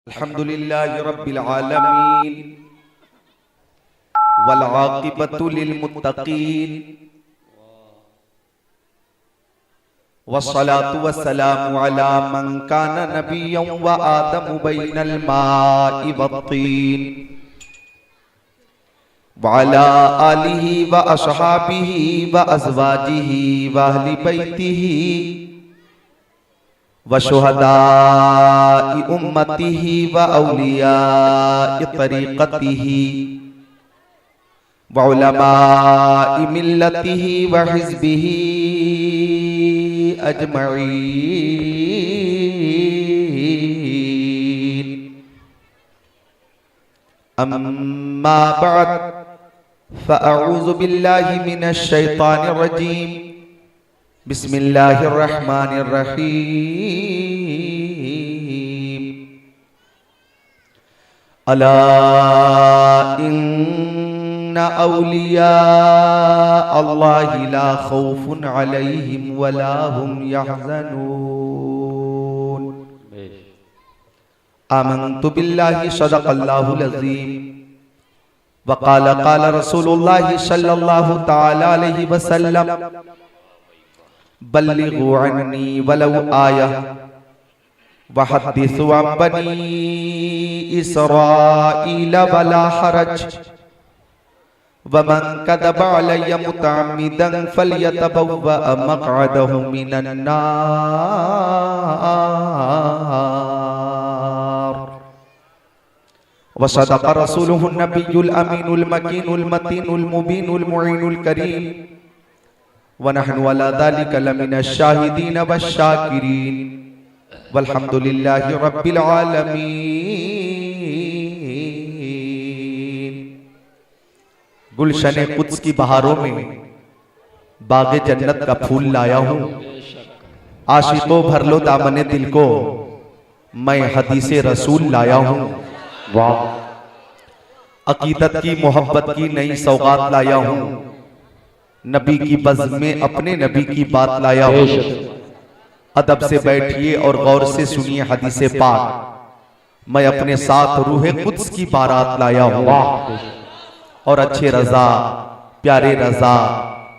अल्हम्दुलिल्लाहि रब्बिल आलमीन वल आक़िबतु लिल मुत्तक़ीन वस्सलातु वस्सलामु अला मन काना नबिय्यन व आदमु बैनल माइ वत्तीन व अला आलिहि व अस्हाबिहि व अज़वाजिहि व अहलि बैतिहि व शुहदाइ उम्मतिहि व औलियाइ तरीक़तिहि व उलमाइ मिल्लतिहि व हिज़्बिहि अजमईन। अम्मा बअद फ़अऊज़ु बिल्लाहि मिनश शैतानिर रजीम। बिस्मिल्लाहिर रहमानिर रहीम। अला इन्ना औलिया अल्लाहि ला खौफुन अलैहिम वला हुम यहज़नून। आमन्तु बिल्लाहि सदक़ल्लाहुल अज़ीम व क़ाल क़ाल रसूलुल्लाहि सल्लल्लाहु तआला अलैहि वसल्लम बल्लिगू अन्नी वलौ आया व हद्दिसू अन बनी इसराईल वला हरज व मन कदब अलैया मुतअम्मिदन फल्यतबव्वअ मक़अदहु मिनन नार। व सदक़ रसूलुहुन नबियुल अमीनुल मकीनुल मतीनुल मुबीनुल मुईनुल करीम व नहनु अला ज़ालिका लमिनश शाहिदीन वश्शाकिरीन वल्हम्दुलिल्लाहि रब्बिल आलमीन। गुलशने कुद्स की बहारों में बागे जन्नत का फूल लाया हूँ। आशिकों भर लो दामने दिल को, मैं हदीसे रसूल लाया हूँ। वाह, अकीदत की मोहब्बत की नई सौगात लाया हूँ। नबी की बज़्म में अपने नबी की बात लाया हूँ। अदब से बैठिए और गौर से सुनिए हदीसे पाक। मैं अपने साथ रूहे कुद्स की बारात लाया हूँ। और अच्छे रजा, प्यारे रजा,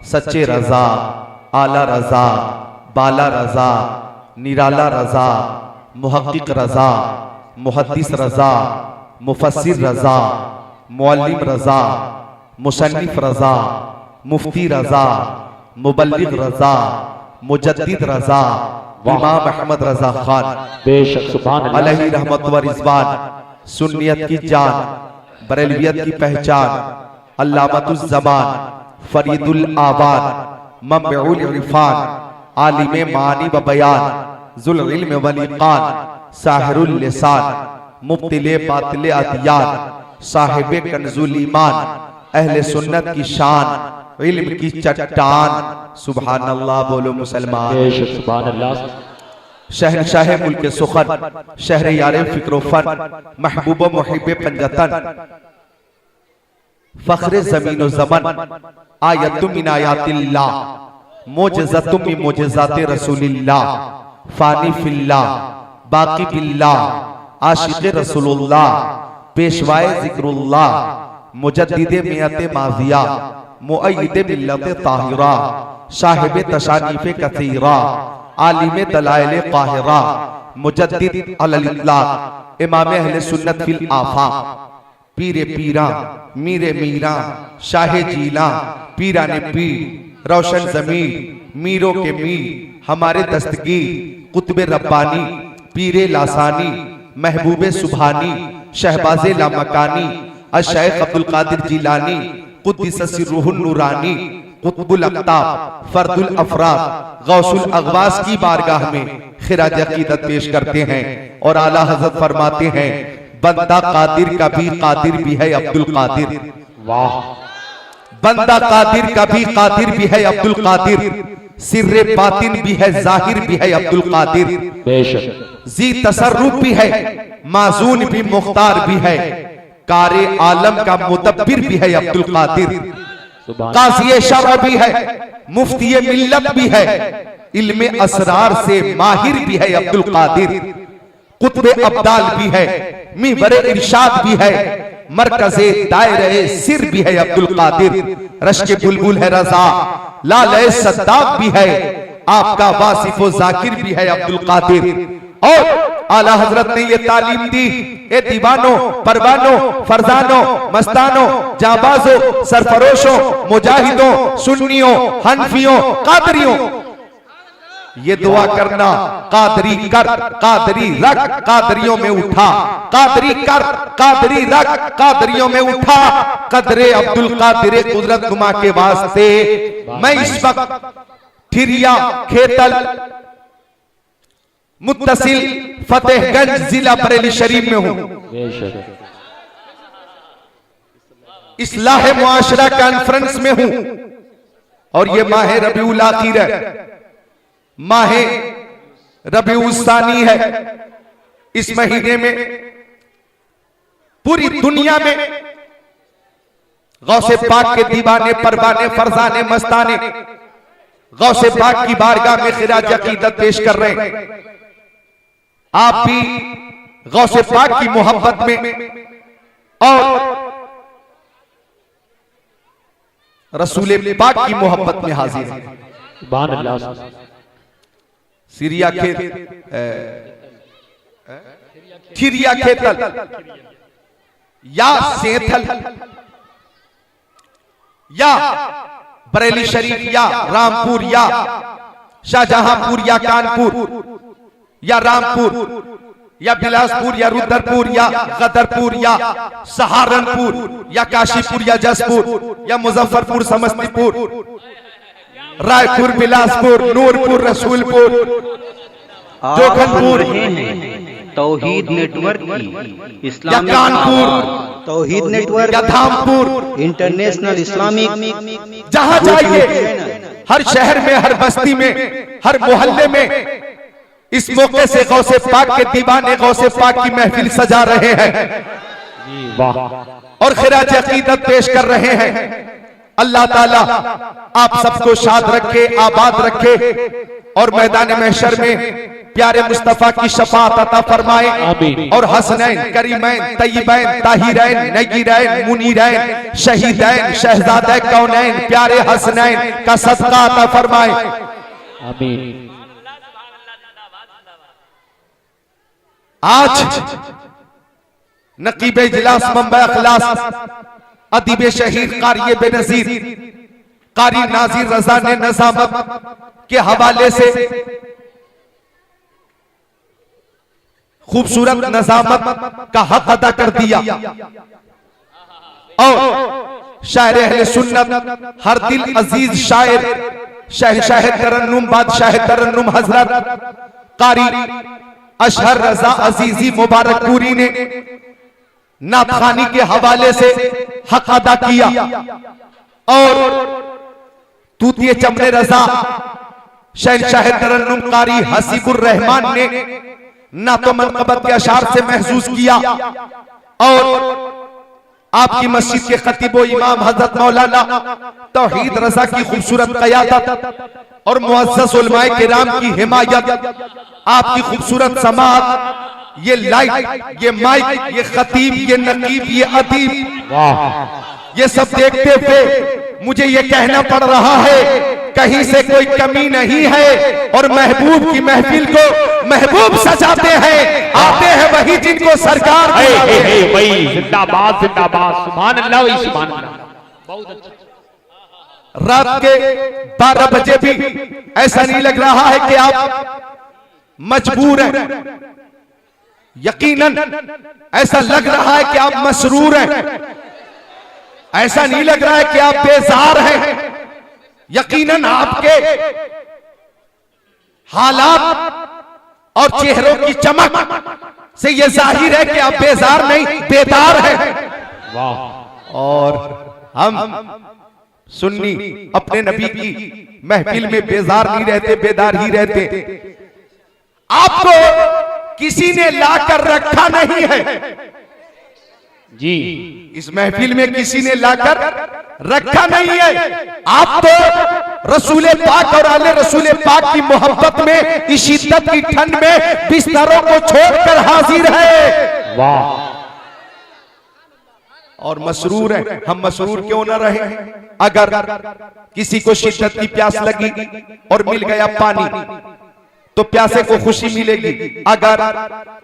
सच्चे रजा, आला रजा, बाला रजा, निराला रजा, मुहक्किक रजा, मुहद्दिस रजा, मुफस्सिर रजा, मुअल्लिम रजा, मुसन्निफ रजा, मुफ्ती रजा, मुबल्लिग रजा, मुजद्दिद रजा, इमाम अहमद रजा खान बेशक सुभान अल्लाह अलैहि रहमत व रिज़वान, सुन्नियत की जान, बरेलवियत की पहचान, अल्लामतुज़ ज़मान, फरीदुल आवान, मम्बउल इरफान, आलिमे मानी व बयान, ज़ुल इल्म वल इक़ान, साहिरुल लिसान, मुब्तिले बातिले अदियान, साहिबे कंज़ुल ईमान, अहले सुन्नत की शान, इल्म की चट्टान। सुभान अल्लाह बोलो मुसलमान। सुभान अल्लाह। शहनशाह मुल्क सुखन, शहर यारे फिक्रो फन, महबूब मुहिब पंजतन, फख्रे ज़मीन व ज़मन, आयतुम मिन आयातिल्लाह, मोजज़तुम मिन मोजज़ाति रसूलिल्लाह, फानी फिल्लाह, बाकी बिल्लाह, आशिक़ रसूलुल्लाह, पेशवाए ज़िक्रुल्लाह, मुजद्दिदे मियत माज़िया, मुअय्यिद मिल्लत ताहिरा, साहिब तशानीफ़ कसीरा, आलिम दलाइल काहिरा, मुजद्दिद अलल इत्लाक़, इमाम अहले सुन्नत फिल आफ़ाक़, पीरे पीरा, मीरे मीरा, शाहे जीला, पीराने पीर, रोशन ज़मीर, मीरों के मीर, हमारे दस्तगीर, कुतुब रब्बानी, पीरे लासानी, महबूबे सुभानी, शहबाज़े लामकानी, अश-शेख अब्दुल कादिर जिलानी, कुद्दिस सिर्रुहुन नूरानी, कुतुबुल अक़ताब, फर्दुल अफ़राद, गौसुल अग़वास की बारगाह में खिराज अक़ीदत पेश करते हैं। और आला हज़रत फरमाते हैं, बंदा कादिर का भी है अब्दुल कादिर। वाह, बंदा कादिर का भी है अब्दुल कादिर, सिर्रे बातिन भी है, ज़ाहिर भी है अब्दुल कादिर, बेशक जी तसर्रुफ भी है, माज़ून भी, मुख्तार भी है, कारे आलम का मुदब्बिर भी है अब्दुल कादिर, काज़ी शरअ भी है, मुफ्ती मिल्लत भी है, इल्मे असरार से माहिर भी है अब्दुल कादिर, कुतबे अब्दाल भी है, मिंबरे इरशाद भी है, मरकज़े दायरे सिर भी है अब्दुल कादिर, रश्के बुलबुल है रजा, लाले सद्दाक भी है, आपका वासिफो जाकिर भी है अब्दुल कादिर। और आला हजरत ने ये तालीम दी, ए दीवानों, परवानों, फरजानों, मस्तानों, जाबाजों, सरफरोशों, मुजाहिदों, सुन्नियों, हनफियों, कादरियों, ये दुआ करना, कादरी कर, कादरी रख, कादरियों में उठा, कादरी कर, कादरी रख, कादरियों में उठा, कदरे अब्दुल कादिर कुदरत गुमा के वास्ते मैं इस वक्त ठिरिया खेतल मुत्तसिल फतेहगंज जिला बरेली शरीफ में हूं, इस्लाह मुआशरा कॉन्फ्रेंस में हूं, और ये माह रबीउल आखिर है, माह रबीउल सानी है। इस महीने में पूरी दुनिया में गौसे पाक के दीवाने, परवाने, फरजाने, मस्ताने गौसे पाक की बारगाह में खिराज अकीदत पेश कर रहे हैं। आप भी गौसे पाक की मोहब्बत में और रसूल पाक की मोहब्बत में हाजिर हैं। सिरिया खेत खिरिया खेतल या सेथल या बरेली शरीफ या रामपुर या शाहजहांपुर या कानपुर या रामपुर या बिलासपुर या रुद्रपुर या गदरपुर या सहारनपुर या काशीपुर या जसपुर या मुजफ्फरपुर, समस्तीपुर, रायपुर, बिलासपुर, नूरपुर, रसूलपुर, जोखनपुर, तौहीद नेटवर्क की इस्लामिक कानपुर, तौहीद नेटवर्क या धामपुर, इंटरनेशनल इस्लामिक, जहां जाइए, हर शहर में, हर बस्ती में, हर मोहल्ले में इस मौके से गौसे पाक के दीवाने गौसे पाक की महफिल सजा रहे हैं और खिराज अकीदत पेश कर रहे हैं। अल्लाह ताला आप सबको शाद रखे, आबाद रखे और मैदान महशर में प्यारे मुस्तफा की शफाअत अता फरमाए और हसनैन, करीमैन, तय्यबैन, ताहिरैन, नय्यरैन, मुनीरैन, शहीदैन, शहजादे कौनैन, प्यारे हसनैन का सदका अता फरमाए। आमीन। आज नकीब इजलास मंबा अखलास अदीब शहीद कारी बेनजीर कारी नाजिर रजा ने नज़ामत के हवाले से खूबसूरत नज़ामत का हक अदा कर दिया और शायर अहले सुन्नत हर दिल अजीज शायर शहंशाह तरन्नुम बादशाह तरन्नुम हजरत कारी अशहर रजा अजीजी मुबारकपुरी ने नाथखानी के हवाले से हक अदा किया और तूतिए चमने रजा शहंशाह तरन्नुम कारी हसीबुर रहमान ने ना तो मनकबत के अशार से महसूस किया और आपकी मस्जिद के खतीबो इमाम हजरत मौलाना तौहीद रजा की खूबसूरत क़यादत और मुअज़्ज़ज़ उलमाए किराम की हिमायत, आपकी खूबसूरत समाअत, ये लाइट, ये माइक, ये खतीब, ये नकीब, ये अदीब, ये सब देखते हुए मुझे ये कहना पड़ रहा है कहीं से कोई कमी नहीं है और महबूब की महफिल को महबूब सजाते हैं, आते हैं वही जिनको सरकार वही। जिंदाबाद जिंदाबाद, सुभान अल्लाह सुभान अल्लाह। बहुत अच्छा। रात के 12 बजे भी ऐसा नहीं लग रहा है कि आप मजबूर हैं, यकीनन ऐसा लग रहा है कि आप मसरूर हैं, ऐसा नहीं लग रहा है कि आप बेजार हैं। यकीनन आपके हालात और चेहरों की चमक से यह जाहिर है कि आप बेजार नहीं बेदार हैं। और हम सुन्नी अपने नबी की महफिल में बेजार नहीं रहते, बेदार ही रहते। आपको किसी ने ला कर रखा नहीं है, जी इस महफिल में किसी ने लाकर रखा नहीं है। आप तो रसूल पाक और आले रसूल पाक की मोहब्बत में इस शिद्दत की ठंड में बिस्तरों को छोड़कर हाजिर है। वाह। और मसरूर है। हम मसरूर क्यों ना रहे? अगर किसी को शिद्दत की प्यास लगी और मिल गया पानी तो प्यासे को खुशी मिलेगी। अगर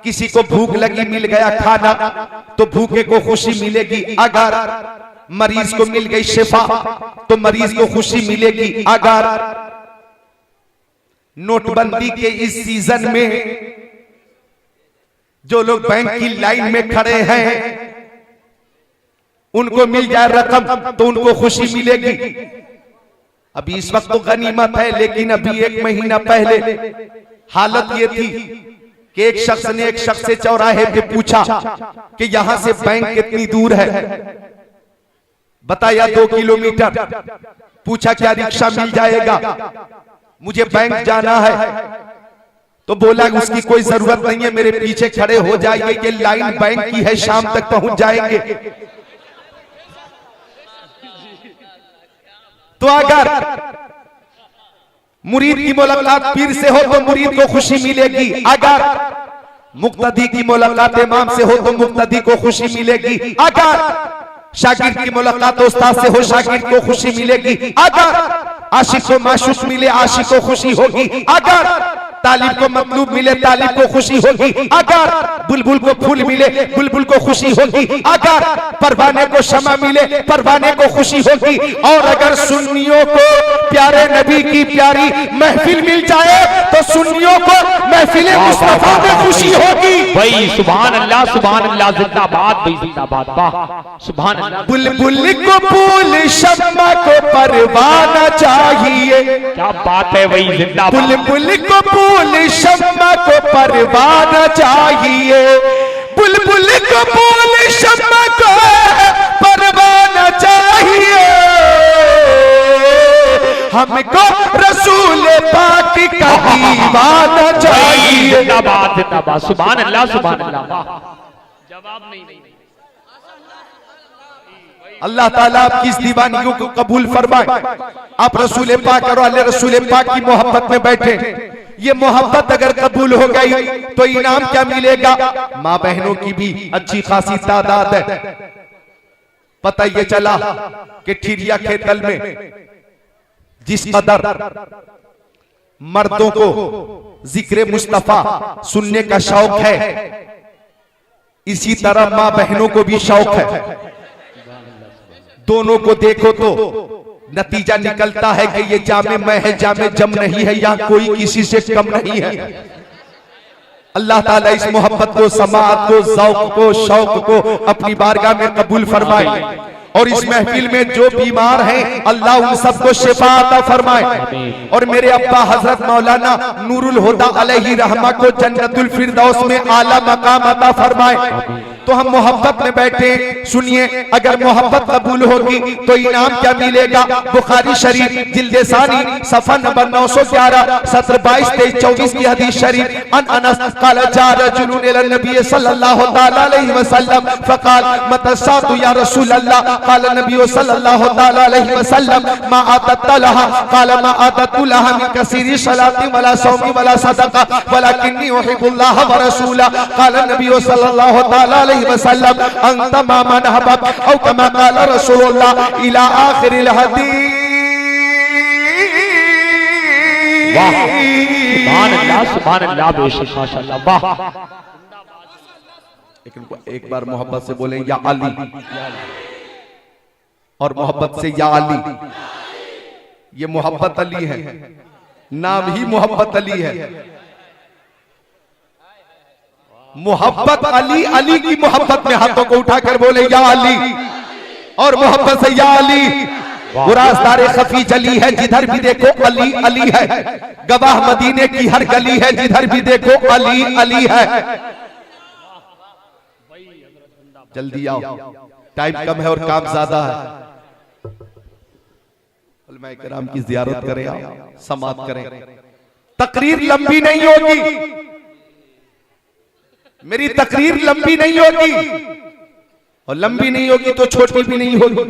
किसी को भूख लगी मिल गया खाना तो भूखे को खुशी मिलेगी। अगर मरीज को मिल गई शिफा तो मरीज को खुशी मिलेगी। अगर नोटबंदी के इस सीजन में जो लोग बैंक की लाइन में खड़े हैं उनको मिल जाए रकम तो उनको खुशी मिलेगी। अभी इस वक्त तो गनीमत है, लेकिन अभी 1 महीना पहले हालत ये थी कि एक शख्स ने एक शख्स से चौराहे पे पूछा कि यहां से बैंक कितनी दूर है। बताया 2 किलोमीटर। पूछा क्या रिक्शा मिल जाएगा, मुझे बैंक जाना है। तो बोला उसकी कोई जरूरत नहीं है, मेरे पीछे खड़े हो जाइए, ये लाइन बैंक की है, शाम तक पहुंच जाएंगे। तो अगर मुरीद की मुलाकात पीर से हो तो मुरीद को खुशी मिलेगी। अगर मुक्तदी की मुलाकात इमाम से हो तो मुक्तदी को खुशी मिलेगी। अगर शागिर्द की मुलाकात उस्ताद से हो शागिर्द को खुशी मिलेगी। अगर आशिक को माशूक मिले आशिक को खुशी होगी। अगर तालिब को मतलूब मिले तालिब को खुशी होगी। अगर बुलबुल को फूल मिले बुलबुल को खुशी होगी। अगर परवाने को शमा मिले परवाने को खुशी होगी। और अगर सुन्नियों को प्यारे नबी की प्यारी महफिल मिल जाए तो सुन्नियों को महफिल मुस्तफा में खुशी होगी। भाई सुभान अल्लाह जिंदाबाद भाई जिंदाबाद। वाह सुभान अल्लाह। बुलबुल को फूल शम्मा को परवाना चाहिए। क्या बात है भाई जिंदाबाद। बुलबुल को फूल शम्मा को परवाना चाहिए। बुलबुल को फूल शम्मा को परवाना चाहिए। हमको रसूल पाक का दीवाना चाहिए। जिंदाबाद जिंदाबाद सुभान अल्लाह जवाब नहीं। अल्लाह ताला आपकी इस दीवानियों को कबूल फरमाए। आप रसूल पाक और आले रसूल पाक की मोहब्बत में बैठे। ये मोहब्बत अगर कबूल हो गई तो इनाम क्या मिलेगा? माँ बहनों की भी अच्छी खासी तादाद है। पता ये चला कि ठिरिया के तल में जिस कदर मर्दों को जिक्र मुस्तफा सुनने का शौक है, इसी तरह माँ बहनों को भी शौक है। दोनों को देखो तो नतीजा निकलता है कि ये जामे मैं है जामे जम नहीं है, यहाँ कोई किसी से कम नहीं है। अल्लाह ताला इस मोहब्बत को समाअत को ज़ौक़ को शौक को अपनी बारगाह में कबूल फरमाए। और इस महफिल में जो बीमार हैं अल्लाह उन सबको शिफा अता फरमाए। और मेरे अब्बा हजरत मौलाना नूरुल हुदा अलैहि रहमा को जन्नतुल फिरदौस में आला मकाम अता फरमाए। तो हम मोहब्बत में बैठे। सुनिए, अगर मोहब्बत कबूल होगी तो इनाम क्या मिलेगा? बुखारी शरीफ जिल्द सानी सफा नंबर 911 सत्र 22 23 24 की हदीस शरीफ। अन अनस क़ाल जा रजुलुन इला नबी सल्लल्लाहु तआला अलैहि वसल्लम फ़क़ाल मतसातु या रसूल अल्लाह। क़ाल नबी सल्लल्लाहु तआला अलैहि वसल्लम मा आतत लहा। क़ाल मा आतत लहा मिन कसीरी सलाति वला सौमी वला सदका वलाकिन्नी उहिब्बुल्लाह व रसूला। क़ाल नबी सल्लल्लाहु तआला वसल्लम अंत मन हबब औ कमा क़ाल रसूलुल्लाह इला आखिरिल हदीस। वाह सुभान अल्लाह बेशक माशाअल्लाह। वाह। एक बार मोहब्बत से बोले या अली, और मोहब्बत से या अली। ये मोहब्बत अली है, नाम ही मोहब्बत अली है। मोहब्बत अली, अली की मोहब्बत में हाथों को उठाकर बोले या अली, और मोहब्बत से या अली। गुराज़दारे खफी जली है, जिधर भी देखो अली अली है। गवाह मदीने की हर गली है, जिधर भी देखो अली अली है। जल्दी आओ, टाइम कम है और काम ज्यादा है। उलमाए किराम की ज़ियारत करें, आप समाअत करें। तकरीर लंबी नहीं होगी, मेरी तकरीर लंबी नहीं होगी। और लंबी नहीं होगी तो छोटी भी नहीं होगी।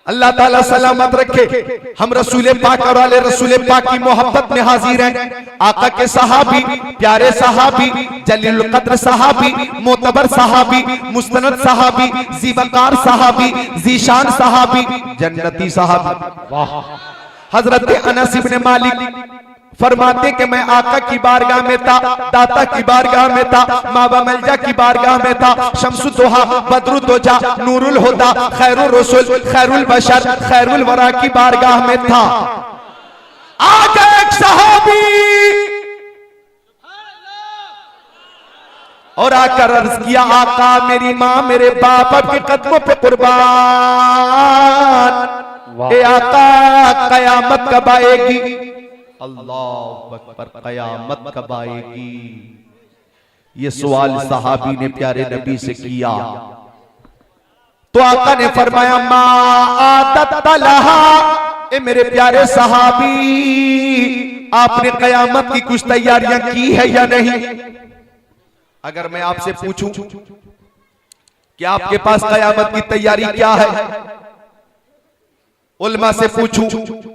अल्लाह ताला सलामत रखे। हम रसूल पाक और आले रसूल पाक की मोहब्बत में हाजिर हैं। आका के सहाबी, प्यारे सहाबी, जलील कद्र सहाबी, मोतबर सहाबी, मुस्तनद सहाबी, ज़ीवकार सहाबी, ज़ीशान सहाबी, जन्नती सहाबी। हजरत अनस इब्न मालिक फरमाते कि मैं आका की बारगाह में था, दाता की बारगाह में था, माबा मलजा की बारगाह में था। शम्सुद्दोहा, बद्रुद्दोजा, नूरुल हुदा, खैरुर रसूल, खैरुल बशर, खैरुल वरा की बारगाह में था। आगे एक सहाबी और आकर अर्ज किया, आका मेरी माँ मेरे बाप के कदमों पे कुर्बान, ए आका कयामत कब आएगी? अल्लाह अकबर, कयामत कब आएगी? ये सवाल सहाबी ने प्यारे नबी से किया तो आका ने फरमाया, मा आदत लहा, ए मेरे प्यारे सहाबी आपने कयामत की कुछ तैयारियां की है या नहीं? अगर मैं आपसे पूछूं कि आपके पास कयामत की तैयारी क्या है, उल्मा से पूछूं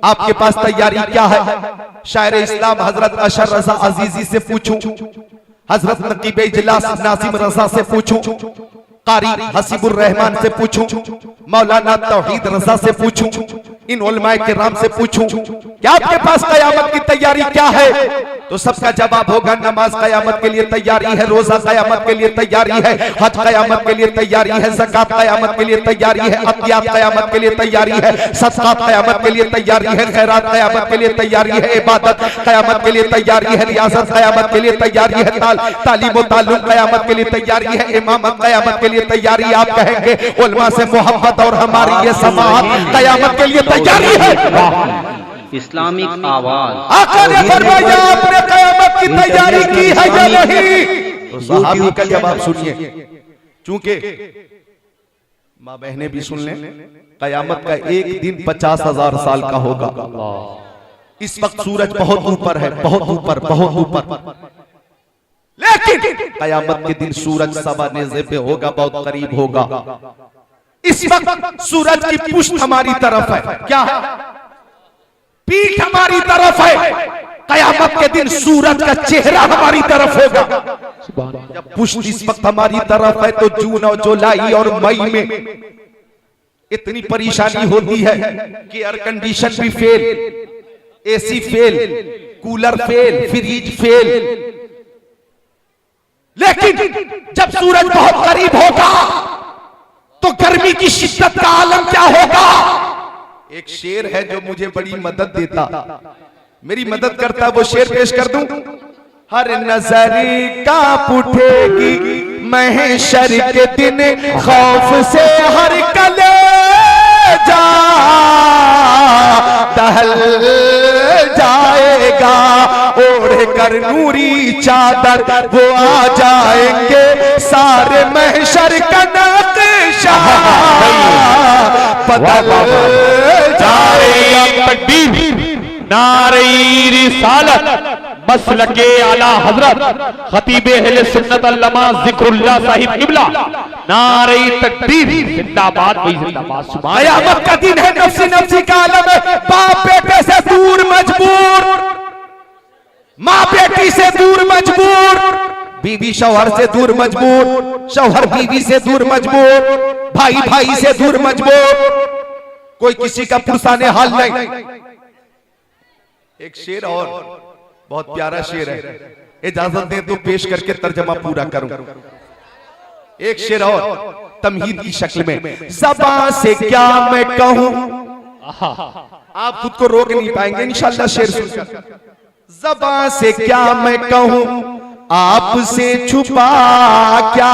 आपके पास तैयारी क्या है, शायर इस्लाम हजरत अशर रजा अजीजी से पूछूं, हजरत नकीब इजलास नासिम रजा से पूछूं, कारी हसीबुर रहमान से पूछूं, मौलाना तौहीद रजा से पूछूं, इन उलमाए किराम से पूछूं कि आपके पास कयामत की तैयारी क्या है, तो सबका जवाब होगा नमाज कयामत के लिए तैयारी है, रोजा कयामत के लिए तैयारी है, हज कयामत के लिए तैयारी है, ज़कात कयामत के लिए तैयारी है, अतियात कयामत के लिए तैयारी है, सदक़ात कयामत के लिए तैयारी है, खैरात कयामत के लिए तैयारी है, इबादत कयामत के लिए तैयारी है, रियासत कयामत के लिए तैयारी है, तालीम ताल्लुम कयामत के लिए तैयारी है, इमामत कयामत के लिए तैयारी। आप कहेंगे उलमा से मोहब्बत और हमारी ये समाअत कयामत के लिए तैयारी है। इस्लामिक आवाज। आका ने फरमाया आपने कयामत की तैयारी की है या नहीं? तो सहाबी का जवाब सुनिए, चूंकि माँ बहनें भी सुन लें, कयामत का एक दिन 50,000 साल का होगा। इस वक्त सूरज बहुत ऊपर है, बहुत ऊपर, बहुत ऊपर, लेकिन कयामत के दिन सूरज सवा नेज़े पे होगा, बहुत करीब होगा। इस वक्त सूरज की पुष्ट हमारी तरफ है, क्या है? पीठ हमारी तरफ है। कयामत के दिन सूरज का चेहरा हमारी तरफ होगा। जब पुष्ट इस वक्त हमारी तरफ है तो जून और जुलाई और मई में इतनी परेशानी होती है कि एयर कंडीशन भी fail, AC fail, cooler fail, fridge fail. लेकिन जब सूरज बहुत करीब होगा तो गर्मी की शिद्दत का आलम क्या होगा? एक शेर है जो मुझे बड़ी मदद देता, मेरी मदद करता, वो शेर पेश कर दूं। हर नजर कांप उठेगी महशर के दिन, खौफ से हर कलेजा दहल जाएगा, ओढ़ कर नूरी चादर वो आ जाएंगे, सारे महशर का नक्शा बदल जाएगा। नारे रिसालत मसलके आला हजरत खतीब अहले सुन्नत अल्लामा जिक्रुल्लाह साहिब किबला, नारे तकबीर जिंदाबाद, भाई जिंदाबाद। सुभान अल्लाह। कयामत का दिन है, नफ्सी नफ्सी का आलम है। बाप बेटे से दूर मजबूर, माँ बेटी से दूर मजबूर, बीवी शौहर से दूर मजबूर, शौहर बीवी से दूर मजबूर, भाई भाई से दूर मजबूर, कोई किसी का पुरसाने हाल नहीं। एक शेर और बहुत प्यारा शेर है, इजाजत दें तो पेश करके तर्जमा पूरा करूं। एक शेर और तमहीद की शक्ल में। ज़बान से क्या मैं कहूं, आप खुद को रोक नहीं पाएंगे इंशाअल्लाह शेर सुनकर। ज़बान से क्या मैं कहूं, आपसे छुपा क्या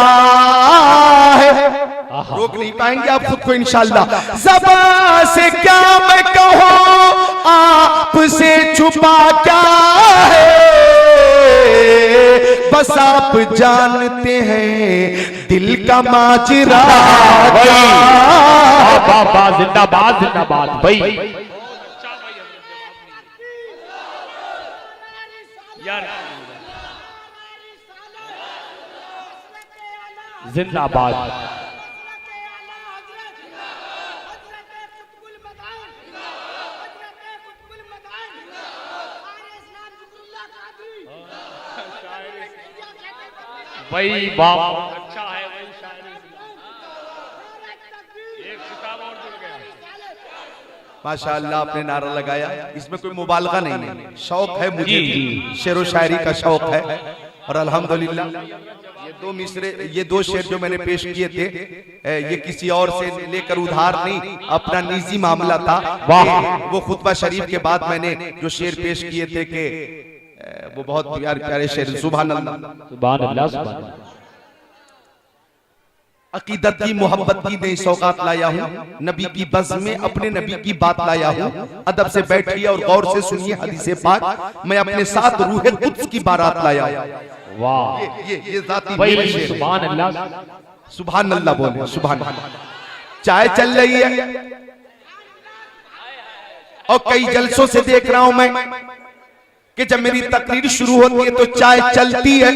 है, रोक नहीं पाएंगे आप खुद को इंशाअल्लाह। ज़बान से क्या मैं कहूं, आपसे छुपा क्या है, बस आप जानते हैं दिल का माजरा। जिंदाबाद जिंदाबाद भाई। जिंदाबाद। वही बाप अच्छा है, वही शायरी। एक किताब और जुड़ गया। माशाअल्लाह आपने नारा लगाया, इसमें कोई मुबालगा नहीं है, शौक है मुझे, शेरो शायरी का शौक है। और अल्हम्दुलिल्लाह ये दो शेर जो मैंने पेश किए थे, ये किसी और से लेकर उधार नहीं, अपना निजी मामला था। वो खुतबा शरीफ के बाद मैंने जो शेर पेश किए थे कि वो बहुत प्यारे शेर। सुभान अल्लाह, सुभान अल्लाह, सुभान अल्लाह। अकीदत की मोहब्बत की नई सौगात लाया हूँ, नबी की बज़्म में अपने नबी की बात लाया हूँ। अदब से बैठिए और गौर से सुनिए हदीसे पाक, मैं अपने साथ रूह कुद्स की बारात लाया हूँ। वाह, ये जाती सुभान अल्लाह, सुभान अल्लाह बोले, सुभान अल्लाह। चाय चल रही है और कई जलसों से देख रहा हूं मैं कि जब मेरी तकरीर शुरू होती है तो चाय चलती है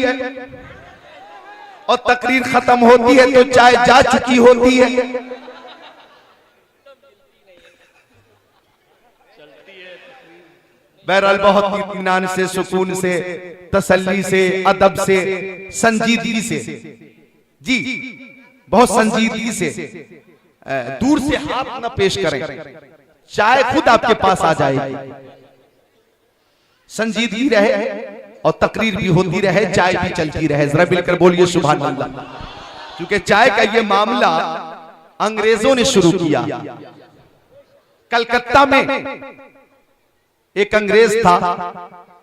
और तकरीर खत्म होती है तो चाय जा चुकी होती है। बहरहाल बहुत इत्मीनान से, सुकून से, तसल्ली से, अदब से, संजीदगी से, जी बहुत संजीदगी से, दूर से हाथ न पेश करें, चाय खुद आपके पास आ जाएगी। संजीदगी रहे और तकरीर भी होती रहे, चाय भी चलती रहे। जरा मिलकर बोलिए सुभान अल्लाह। क्योंकि चाय का ये मामला अंग्रेजों ने शुरू किया। कलकत्ता में एक अंग्रेज था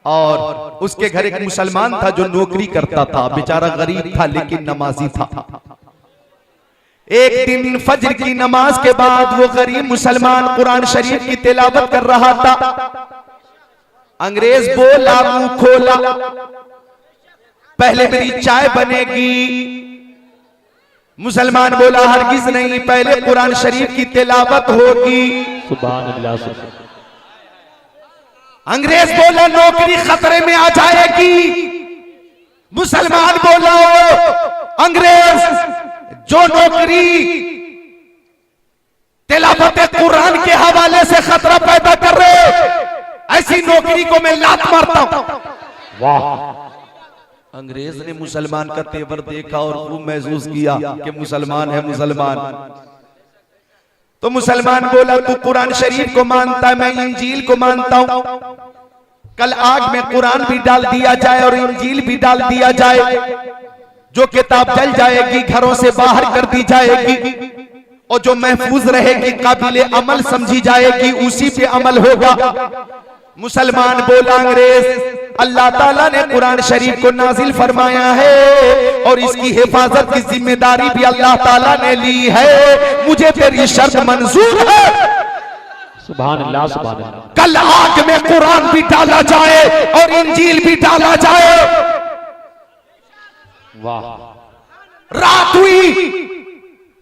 और उसके घर एक मुसलमान था जो नौकरी करता था, बेचारा गरीब था लेकिन नमाजी था। एक दिन फज्र की नमाज के बाद वो गरीब मुसलमान कुरान शरीफ की तिलावत कर रहा था। अंग्रेज बोला, मुंह खोला, पहले मेरी चाय बनेगी। मुसलमान बोला हरगिज नहीं, पहले कुरान शरीफ की तिलावत होगी। सुभान अल्लाह। अंग्रेज बोला नौकरी खतरे में आ जाएगी। मुसलमान बोला अंग्रेज, जो नौकरी तिलावत कुरान के हवाले से खतरा पैदा कर रहे, ऐसी नौकरी को मैं लात मारता हूं। वाह। अंग्रेज ने मुसलमान का तेवर देखा और खूब महसूस किया कि मुसलमान है मुसलमान। तो मुसलमान बोला तू कुरान शरीफ को मानता है, मैं इंजील को मानता हूं। कल आग में कुरान भी डाल दिया जाए और इंजील भी डाल दिया जाए, जो किताब जल जाएगी घरों से बाहर कर दी जाएगी और जो महफूज रहेगी काबिल अमल समझी जाएगी, उसी पे अमल होगा। मुसलमान बोला अंग्रेज, अल्लाह ताला ने कुरान शरीफ को नाजिल फरमाया है और इसकी हिफाजत की जिम्मेदारी भी अल्लाह ताला ने ली है, मुझे तेरी शर्त मंजूर है। सुभान अल्लाह, सुभान अल्लाह। कल आग में कुरान भी डाला जाए और इंजील भी डाला जाए। वाह। रात हुई,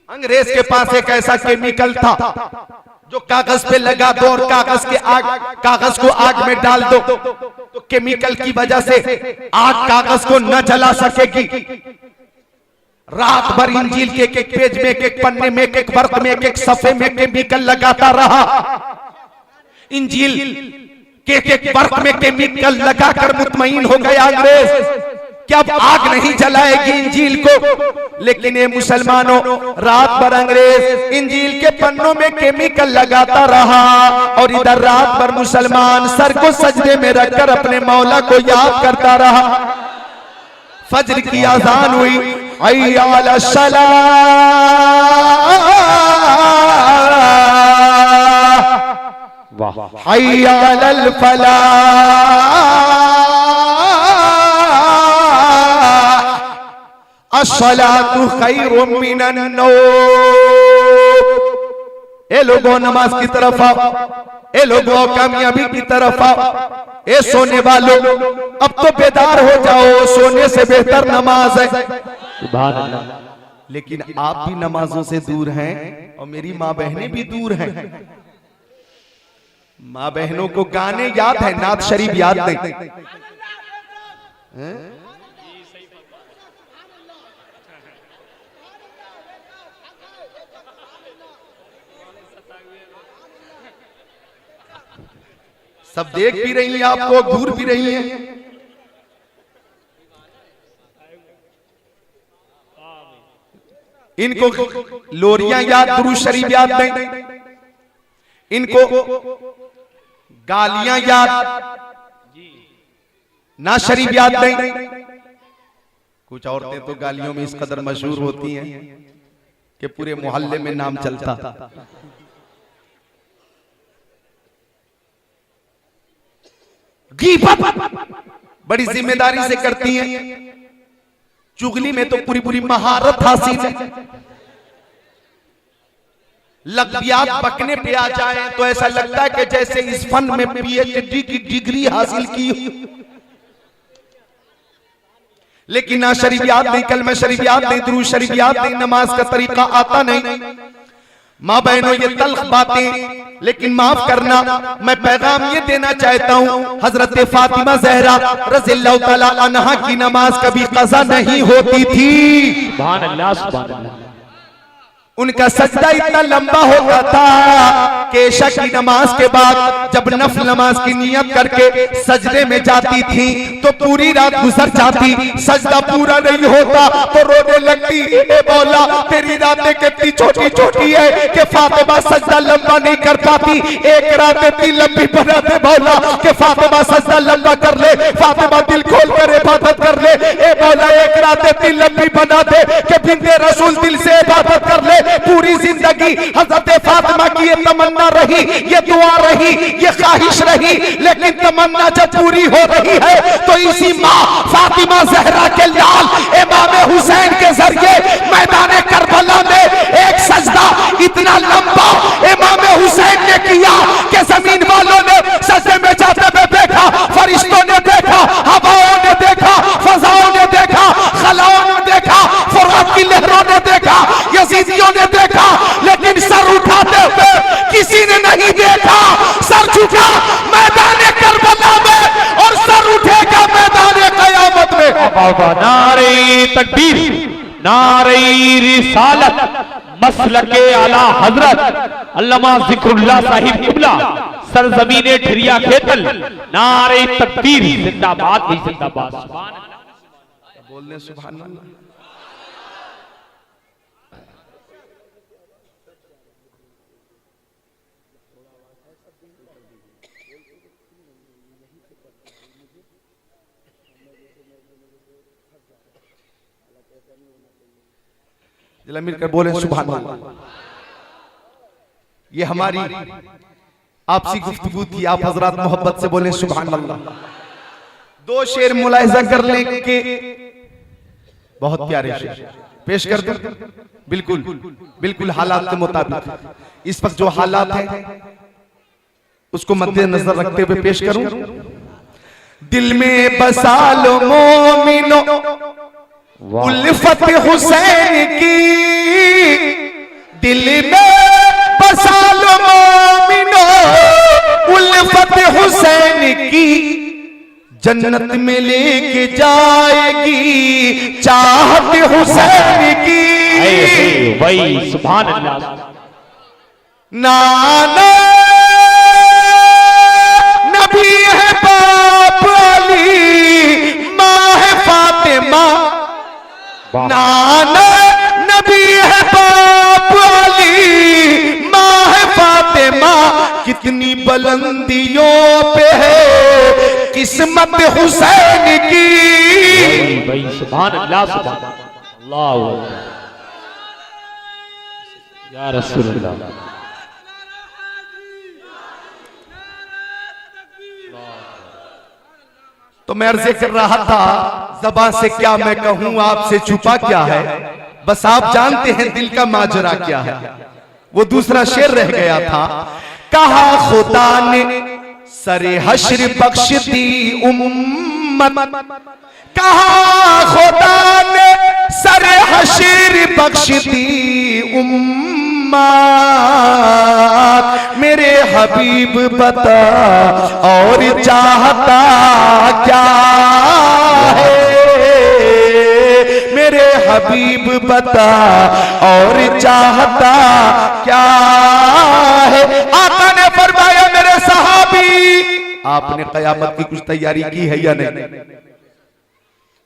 अंग्रेज के पास एक ऐसा केमिकल था जो कागज पे लगा दो और कागज को आग में डाल दो तो केमिकल की वजह से आग कागज को न जला सकेगी। रात भर इंजील के एक पेज में, एक पन्ने में, एक वर्क में, एक सफे में केमिकल लगाता रहा। इंजील के एक वर्क में केमिकल लगाकर मुतमईन हो गया अंग्रेज कि अब आग नहीं जलाएगी इंजील को। लेकिन ये मुसलमानों, रात भर अंग्रेज इंजील के पन्नों में केमिकल लगाता रहा और इधर रात भर मुसलमान सर को सजदे में रखकर अपने मौला को याद करता रहा। फज्र की अजान हुई, हय्या अला सलाह, वाह। हय्या अलल फलाह, अस्सलातु खैरुम मिनन नौम। ए लोगों नमाज की तरफ आओ, ए लोगों कामयाबी की तरफ आओ। ए सोने वालों अब तो बेदार हो जाओ, सोने से बेहतर नमाज है। सुभान अल्लाह। लेकिन आप भी नमाजों से दूर हैं और मेरी माँ बहनें भी दूर हैं। माँ बहनों को गाने याद है, नात शरीफ याद नहीं। हैं? सब देख भी रही हैं आपको, घूर भी रही हैं। इनको लोरियां याद, दुरूद शरीफ याद नहीं, इनको गालियां याद ना, शरीफ याद नहीं। कुछ औरतें तो गालियों में इस कदर मशहूर होती हैं कि पूरे मोहल्ले में नाम चलता। गीबत बड़ी जिम्मेदारी से करती हैं। चुगली में तो पूरी पूरी महारत हासिल है। लफ्ज़ियात बकने पे आ जाए तो ऐसा लगता है कि जैसे इस फन में पीएचडी की डिग्री हासिल की। लेकिन ना शरीफ याद नहीं, कलमा शरीफ याद नहीं, दुरूद शरीफ याद नहीं, नमाज का तरीका आता नहीं। माँ बहनों, ये तल्ख बातें, लेकिन माफ करना, मैं पैगाम ये देना चाहता हूँ, हजरत फातिमा ज़हरा रज़ियल्लाहु ताला अन्हा की नमाज कभी कज़ा नहीं होती थी। सुभान अल्लाह, सुभान अल्लाह। उनका सजदा इतना लंबा होता था कि इशा की नमाज के बाद जब नफल नमाज की नियत करके सजदे में जाती थी तो पूरी रात गुजर जाती, सजदा पूरा नहीं होता तो रोने लगती, ए मौला तेरी रातें कितनी छोटी छोटी है कि फातिमा सजदा लंबा नहीं कर पाती। एक रात इतनी लंबी बना दे मौला कि फातिमा सजदा लंबा कर ले, फातिमा दिल खोल कर इबादत कर ले। ए मौला एक रात इतनी लंबी बना दे कि बिन्ते रसूल दिल से इबादत कर ले। पूरी जिंदगी हजरत फातिमा की ये तमन्ना रही, ये दुआ रही, ये ख्वाहिश रही, लेकिन तमन्ना जब पूरी हो रही है तो इसी माँ फातिमा ज़हरा के लाल इमाम हुसैन के जरिए मैदान करबला में एक सजदा इतना लंबा इमाम हुसैन ने किया कि जमीन वालों ने सजदे में जाते हुए देखा, फरिश्तों ने देखा, हवाओं ने देखा, फजाओं ने देखा, खलाओं ने देखा, फुरात की लहरों ने देखा, यजीदियों ने देखा, लेकिन सर उठाते हुए किसी ने नहीं देखा। सर झुका मैदान करबला में और सर उठेगा मैदान कयामत में। नारे तकबीर, नारे रिसालत, मसलके आला हजरत अल्लामा जिक्रुल्लाह साहिब किबला, सरजमीने ठिरिया खेतल, नारे तकबीर, जिंदाबाद भी जिंदाबाद। बोलने सुभान अल्लाह। मिलकर बोले सुभान अल्लाह। ये हमारी आपसी गुफ्तगू थी, आप हजरात मोहब्बत से बोले सुभान अल्लाह। दो शेर मुलाहिजा कर लें के बहुत प्यारे शेर पेश कर दूं, बिल्कुल बिल्कुल हालात के मुताबिक। इस वक्त जो हालात हैं उसको मद्देनजर रखते हुए पेश करूं। दिल में बसा लो मोमिनो उल्फत हुसैन की, दिल में बसा लो मोमिनो उल्फत हुसैन की, जन्नत में लेके जाएगी चाहत हुसैन की। वही सुभान अल्लाह। नाना नबी है बाप अली, माँ है फातिमा। नाना नबी है बाप अली, माँ है फातिमा। कितनी बुलंदियों पे है किस्मत हुसैन की। भाई सुभान अल्लाह, सुभान अल्लाह, या रसूल अल्लाह। तो मैं अर्ज़ कर रहा था, ज़बान से क्या मैं कहूं, आपसे छुपा क्या है, बस आप जानते हैं दिल का माजरा क्या है। वो दूसरा शेर रह गया था, कहा खुदा ने सरे हश्र बख्श दी उम्मत, कहा खुदा ने सरे हश्र बख्श दी उम्मत। मेरे हबीब बता और चाहता क्या है, हबीब बता और चाहता क्या है। आका ने फरमाया मेरे सहाबी, आपने कयामत की कुछ तैयारी की है या नहीं?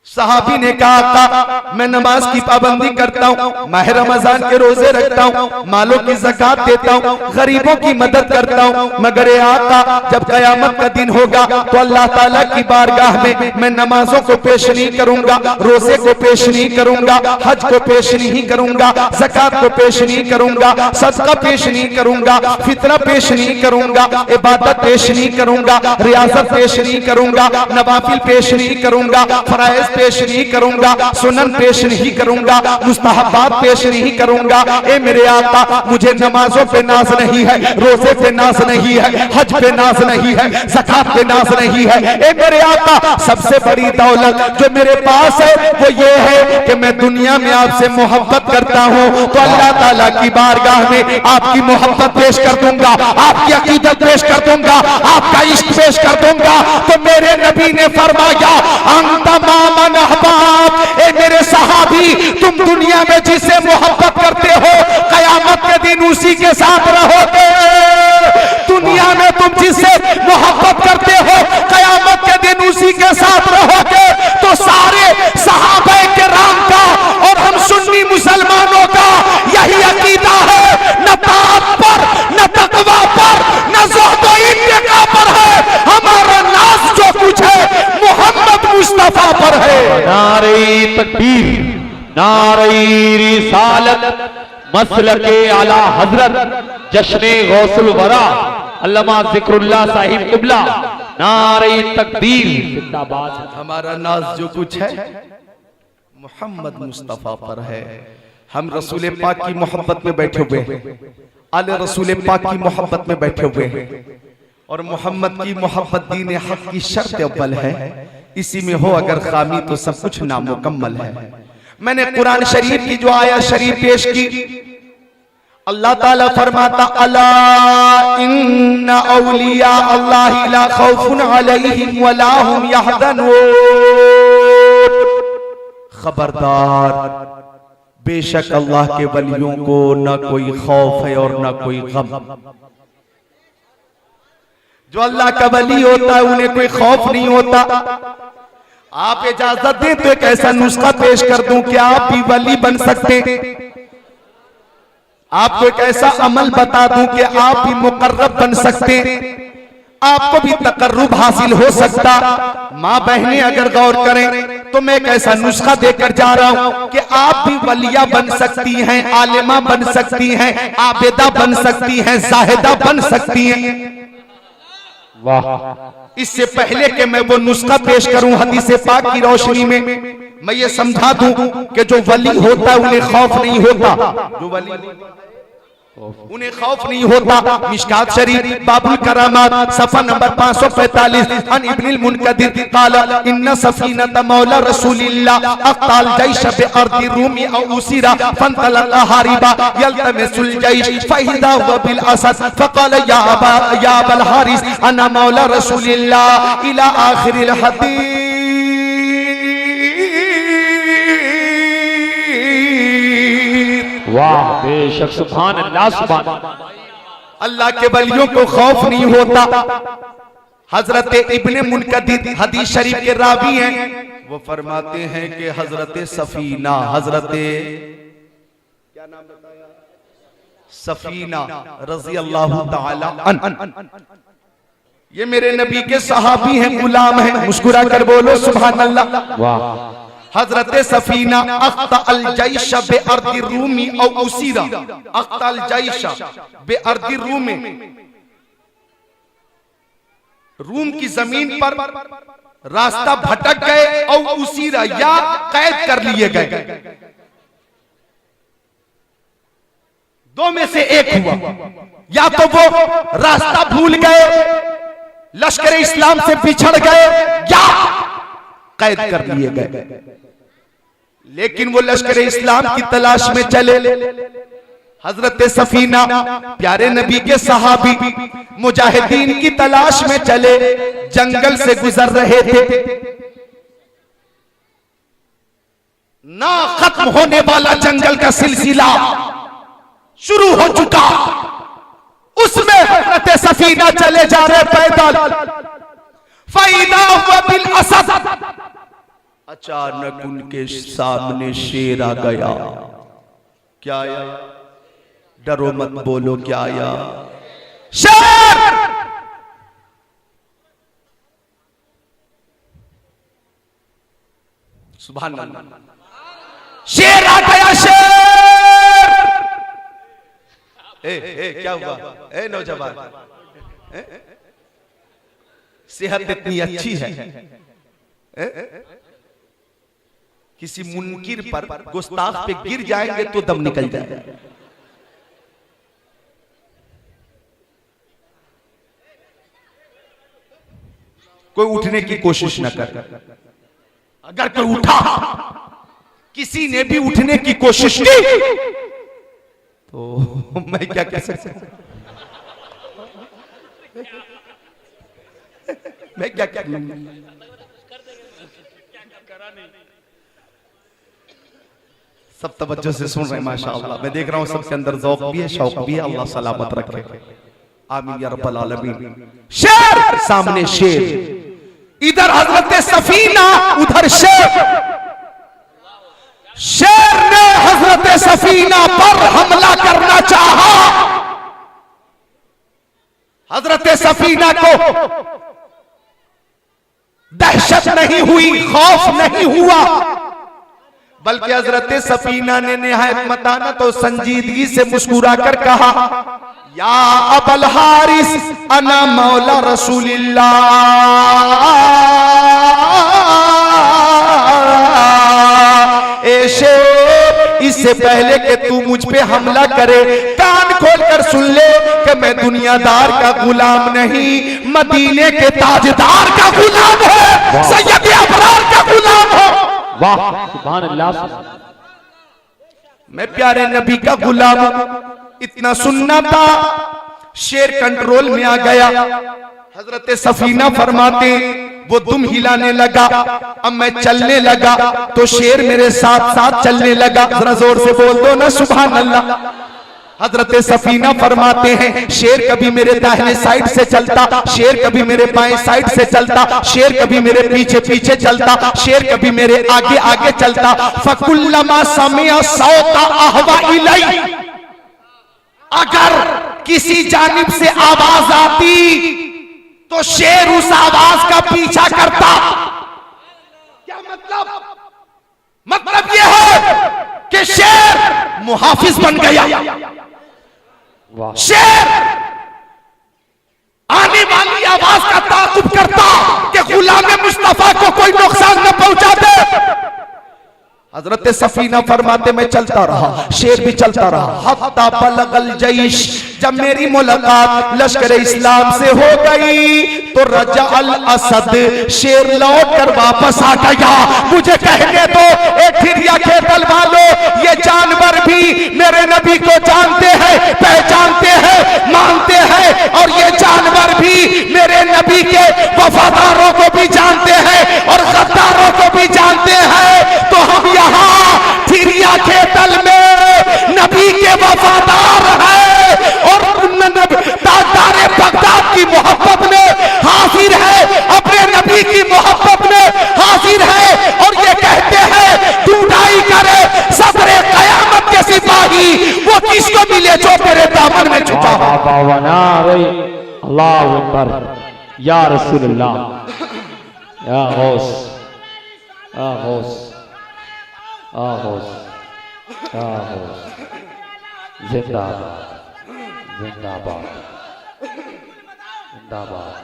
सहाबी ने कहा आका मैं नमाज की पाबंदी करता हूँ, माह रमजान के रोजे रखता हूँ, मालों की ज़कात देता हूँ, गरीबों की मदद करता हूँ, मगर ये आका जब कयामत का दिन होगा तो अल्लाह ताला की बारगाह में मैं नमाजों को पेश नहीं करूंगा, रोजे को पेश नहीं करूंगा, हज को पेश नहीं करूंगा, ज़कात को पेश नहीं करूंगा, सदका पेश नहीं करूंगा, फितरा पेश नहीं करूंगा, इबादत पेश नहीं करूंगा, रियासत पेश नहीं करूंगा, नवाफिल पेश नहीं करूंगा, फराइज पेश नहीं करूंगा, सुनन पेश नहीं करूंगा, मुस्तहबात पेश नहीं करूंगा। ए मेरे आका मुझे नमाजों पे नाज नहीं है, रोजे पे नाज नहीं है, हज पे नाज नहीं है, ज़कात पे नाज नहीं है। ए मेरे आका सबसे बड़ी दौलत जो मेरे पास है वो ये है कि मैं दुनिया में आपसे मोहब्बत करता हूँ, तो अल्लाह ताला की बारगाह में आपकी मोहब्बत पेश कर दूंगा, आपकी अकीदत पेश कर दूंगा, आपका इश्क पेश कर दूंगा। तो मेरे नबी ने फरमाया अंता मामन अहबाब, ए मेरे सहाबी तुम दुनिया में जिससे मोहब्बत करते हो कयामत के दिन उसी के साथ रहोगे। दुनिया में तुम जिससे मोहब्बत करते हो कयामत के दिन उसी के साथ रहोगे। तो सारे सहाबा किराम का और हम सुन्नी मुसलमानों का यही अकीदा है, न ताअत पर, न तकवा पर, न ज़ुहद व इत्तिका पर है, हमारा नाज जो कुछ है मोहम्मद मुस्तफा पर है। नारे तकबीर, नारे रिसालत, मसलके आला हजरत जश्ने गौसुल वरा अल्लामा जिक्रुल्लाह साहिब किबला, नारे तकबीर जिंदाबाद। हमारा नाज जो कुछ है मोहम्मद मुस्तफा पर है। हम रसूल पाक की मोहब्बत में बैठे हुए हैं, आले रसूल पाक की मोहब्बत में बैठे हुए हैं, और मोहम्मद की मोहब्बत दीन हक की शर्त अव्वल है। इसी में हो अगर खामी तो सब कुछ नामुकम्मल है। मैंने कुरान शरीफ की जो आयत शरीफ पेश की, अल्लाह ताला फरमाता अला इन्ना औलिया अल्लाहि ला खौफुन अलैहिम वला हुम यहज़नून, खबरदार बेशक अल्लाह के वलियों को न कोई खौफ है और न कोई गम। जो अल्लाह का वली होता है उन्हें कोई खौफ नहीं होता। आप इजाजत दें तो एक ऐसा नुस्खा पेश कर दूं कि आप भी वली बन सकते, आपको एक ऐसा अमल बता दूं कि आप भी मुकर्रब बन सकते, आपको भी तकर्रुब हासिल हो सकता। माँ बहनें अगर गौर करें तो मैं एक ऐसा नुस्खा देकर जा रहा हूं कि आप भी वलिया बन सकती हैं, आलिमा बन सकती हैं, आबिदा बन सकती हैं, जाहिदा बन सकती हैं। वाह। इससे पहले कि मैं वो नुस्खा पेश करूं हदीस पाक की रोशनी में, मैं ये समझा दूं कि जो वली होता है उन्हें खौफ नहीं होता, जो वली उन्हें खौफ नहीं होता। मिशकात शरीफ बाबुल करामात सफा नंबर 545 अन इब्नुल मुनकदिर क़ाल इन्ना सफीनत मौला रसूलिल्लाह अक़ताल जैश बिअर्दि रूमी औ उसीरा फंतलका हारिबा यल्तमिसुल जैश फइदा हुवा बिल असद फक़ाल या अबल हारिस अना मौला रसूलिल्लाह इला आखिरिल हदीस। वाह, बेशक सुभान अल्लाह, सुभान अल्लाह के वलियों को खौफ नहीं होता। हजरत इब्ने मुनकदिर हदीस शरीफ के रावी हैं, वो फरमाते हैं कि हजरत सफीना, हजरत क्या नाम बताया, सफीना रजी अल्लाह ताला अन, ये मेरे नबी के सहाबी हैं, गुलाम हैं। मुस्कुरा कर बोलो सुभान अल्लाह। वाह। हजरत सफीना अख्ता अल जैश बेअर्दि रूमी औ उसीरा, अख्ता अल जैश बेअर्दि रूमी, रूम की जमीन पर रास्ता भटक गए और उसीरा या कैद कर लिए गए, दो में से एक हुआ। या तो वो रास्ता भूल गए, लश्कर इस्लाम से बिछड़ गए, या कैद कर लिए गए। लेकिन वो लश्कर इस्लाम की तलाश में चले। हजरत सफीना प्यारे नबी के सहाबी मुजाहिदीन की तलाश में चले, जंगल से गुजर रहे थे। ना खत्म होने वाला जंगल का सिलसिला शुरू हो चुका, उसमें हज़रत सफीना चले जा रहे पैदल। फ़इज़ा हुवा बिल असद, अचानक उनके सामने शेर आ गया। क्या आया? डरो मत बोलो, क्या आया? शेर। सुभान अल्लाह, शेर आ गया, शेर। क्या हुआ? नौजवान, सेहत इतनी अच्छी है, किसी मुनकिर पर, गुस्ताख पे गिर जाएंगे तो दम निकल जाएगा। कोई उठने की कोशिश न कर, अगर कोई उठा, किसी ने भी उठने की कोशिश की तो मैं क्या कह सकता हूं? मैं क्या कर लूंगा? सब तवज्जो से सुन रहे हैं माशाअल्लाह। मैं देख रहा हूं सबके अंदर ज़ौक़ भी है, शौक भी है। अल्लाह सलामत रखे, आमीन या रब्बल आलमीन। शेर, सामने शेर, इधर हज़रत सफीना, उधर शेर। शेर ने हज़रत सफीना पर हमला करना चाहा। हज़रत सफीना को दहशत नहीं हुई, खौफ नहीं हुआ, बल्कि हज़रत सफीना ने निहायत मतानत और संजीदगी से मुस्कुराकर कहा, या अबल हारिस अना मौला रसूलिल्लाह। ए शेर, इससे पहले कि तू मुझ पे हमला करे, कान खोलकर सुन ले कि मैं दुनियादार का गुलाम नहीं, मदीने के ताजदार का गुलाम है, सैयद अबरार का गुलाम है। वाह, सुभान अल्लाह। मैं प्यारे नबी का गुलाम हूं। इतना सुनना था, शेर कंट्रोल में आ गया। हजरत सफीना फरमाते, वो दुम हिलाने लगा, अब मैं चलने लगा तो शेर मेरे साथ साथ चलने लगा। जरा जोर से बोल दो ना सुभान अल्लाह। हजरत सफीना फरमाते हैं, शेर कभी मेरे दाहिने साइड से चलता, शेर कभी मेरे बाएं साइड से चलता, शेर कभी मेरे पीछे पीछे चलता, शेर कभी मेरे आगे आगे चलता। फकुल्लमा समिअ सौता अहवा इलै, अगर किसी जानिब से आवाज आती तो शेर उस आवाज का पीछा करता। क्या मतलब? मतलब यह है कि शेर मुहाफिज बन गया। शेर आने वाली आवाज का ताक़ुब करता कि गुलाम मुस्तफा को कोई नुकसान न पहुंचा दे। हजरत सफीना फरमाते, मैं चलता रहा, शेर भी चलता रहा। हत्ता बलगल जैश, जब मेरी मुलाकात लश्कर इस्लाम से हो गई तो रजा अल असद, शेर लौट कर वापस आ गया। मुझे कहने दो एक ठिरिया खेतल वालों, ये जानवर भी मेरे नबी को जानते हैं, पहचानते हैं, मानते हैं, और ये जानवर भी मेरे नबी के वफादारों को भी जानते हैं और गद्दारों को भी जानते हैं। तो हम यहाँ ठिरिया खेतल में नबी के वफादार हैं और ताजदारे बगदाद की मोहब्बत में हाजिर है, अपने नबी की मोहब्बत में हाजिर है। और ये कहते हैं, टूटाई करे सदरे कयामत के सिपाही, वो किसको मिले जो तेरे दामन में छुपा हो। अल्लाहु अकबर, या रसूलुल्लाह, या गौस, या गौस, या गौस, या गौस, जिंदाबाद, जिंदाबाद, जिंदाबाद,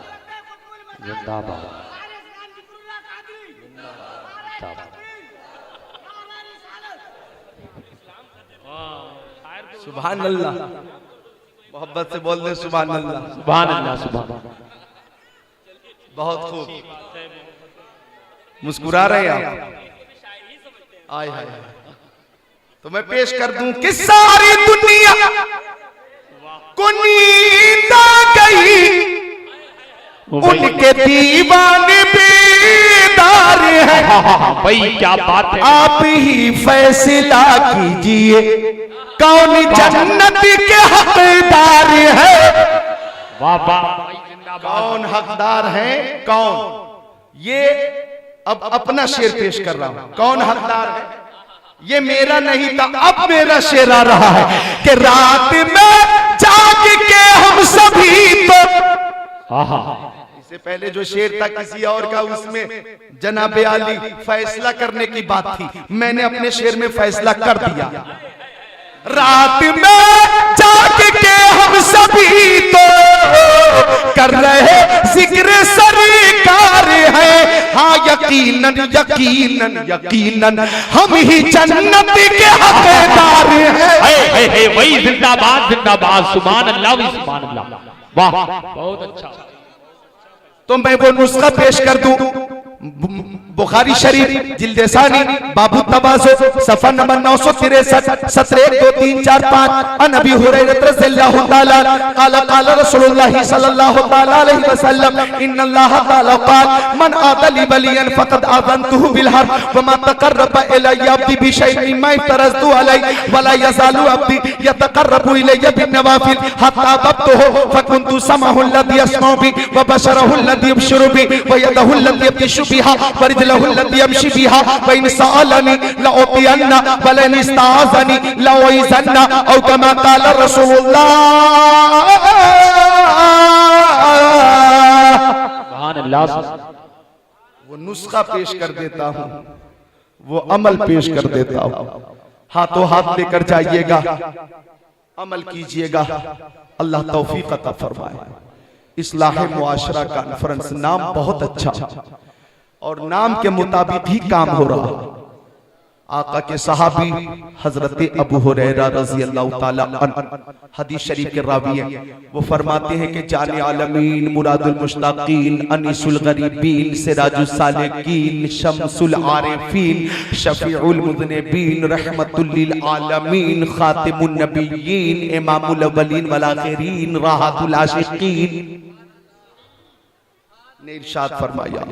जिंदाबाद, सुभान अल्लाह। मोहब्बत से बोल दे सुभान अल्लाह, सुभान अल्लाह, सुभान। बहुत खूब, मुस्कुरा रहे हैं आप। आय हाय, तो मैं पेश कर दूं कि सारी दुनिया को नींद आ गई, उनके दीवाने बेदार हैं। भाई क्या बात है। आप ही फैसला कीजिए कौन जन्नत के हकदार है। वाह वाह, कौन हकदार है, कौन, ये अब अपना शेर पेश कर रहा हूं। कौन हकदार है, ये मेरा नहीं था, अब मेरा शेर आ रहा है कि रात में जाग के हम सभी तो। इससे पहले जो शेर था किसी और का, उसमें जनाब आली फैसला करने की बात थी, मैंने अपने शेर में फैसला कर दिया। रात में जाग के हम सभी तो कर रहे जिक्र सरकार है। हाँ यकीनन यकीनन यकीनन हम ही जन्नत के हकदार हैं। वही जिंदाबाद जिंदाबाद, सुभान अल्लाह सुभान अल्लाह। वाह बहुत अच्छा। तो मैं वो नुस्खा पेश कर दूं, बुखारी शरीफ जिल्द सानी बाबू तबासो सफा नंबर 963 17 1 2 3 4 5 अन अबी हुरैरा रज़ियल्लाहु ताला क़ाल क़ाल रसूलुल्लाह सल्लल्लाहु ताला अलैहि वसल्लम इन्नल्लाह ताला क़ाल मन आदली वलियन फ़क़द आज़नतुहु बिल हर्ब व मा तक़र्रबा इलैया अब्दी बिशैइन मिम्मा इफ़्तरज़तु अलैहि वला यज़ालु अब्दी यतक़र्रबु इलैया बिन नवाफिल हत्ता अहबब्तुहु फ़कुन्तु समअहु अल्लज़ी यस्मअु बि व बशरहु अल्लज़ी यबशुरु बि व यदहु अल्लज़ी यब्तिशु बिहा वरिजलहु अल्लज़ी यमशी बिहा व इन सअलनी लउतियन्ना व इन इस्ताज़नी लउइज़न्ना औ कमा क़ाल रसूलुल्लाह। सुभान अल्लाह। वो नुस्खा पेश कर देता हूं, वो अमल पेश कर देता हूं। हाथों हाथ लेकर जाइएगा, अमल कीजिएगा, अल्लाह तौफीक अता फरमाए। इस्लाह मुआशरा कॉन्फ्रेंस नाम बहुत अच्छा और नाम के मुताबिक ही काम हो रहा है। आका के सहाबी हजरत अबू हुरैरा रज़ियल्लाहु ताला अन्हु हदीस शरीफ के रावी हैं, वो फरमाते हैं कि जाने आलमीन मुरादुल मुश्ताकीन अनीसुल गरीबीन सिराजुल सालिकीन शम्सुल आरिफीन शफीउल मुज़निबीन रहमतुल लिल आलमीन खातिमुन नबिय्यीन इमामुल अव्वलीन वल आखिरीन राहतुल आशिकीन ने इरशाद फरमाया।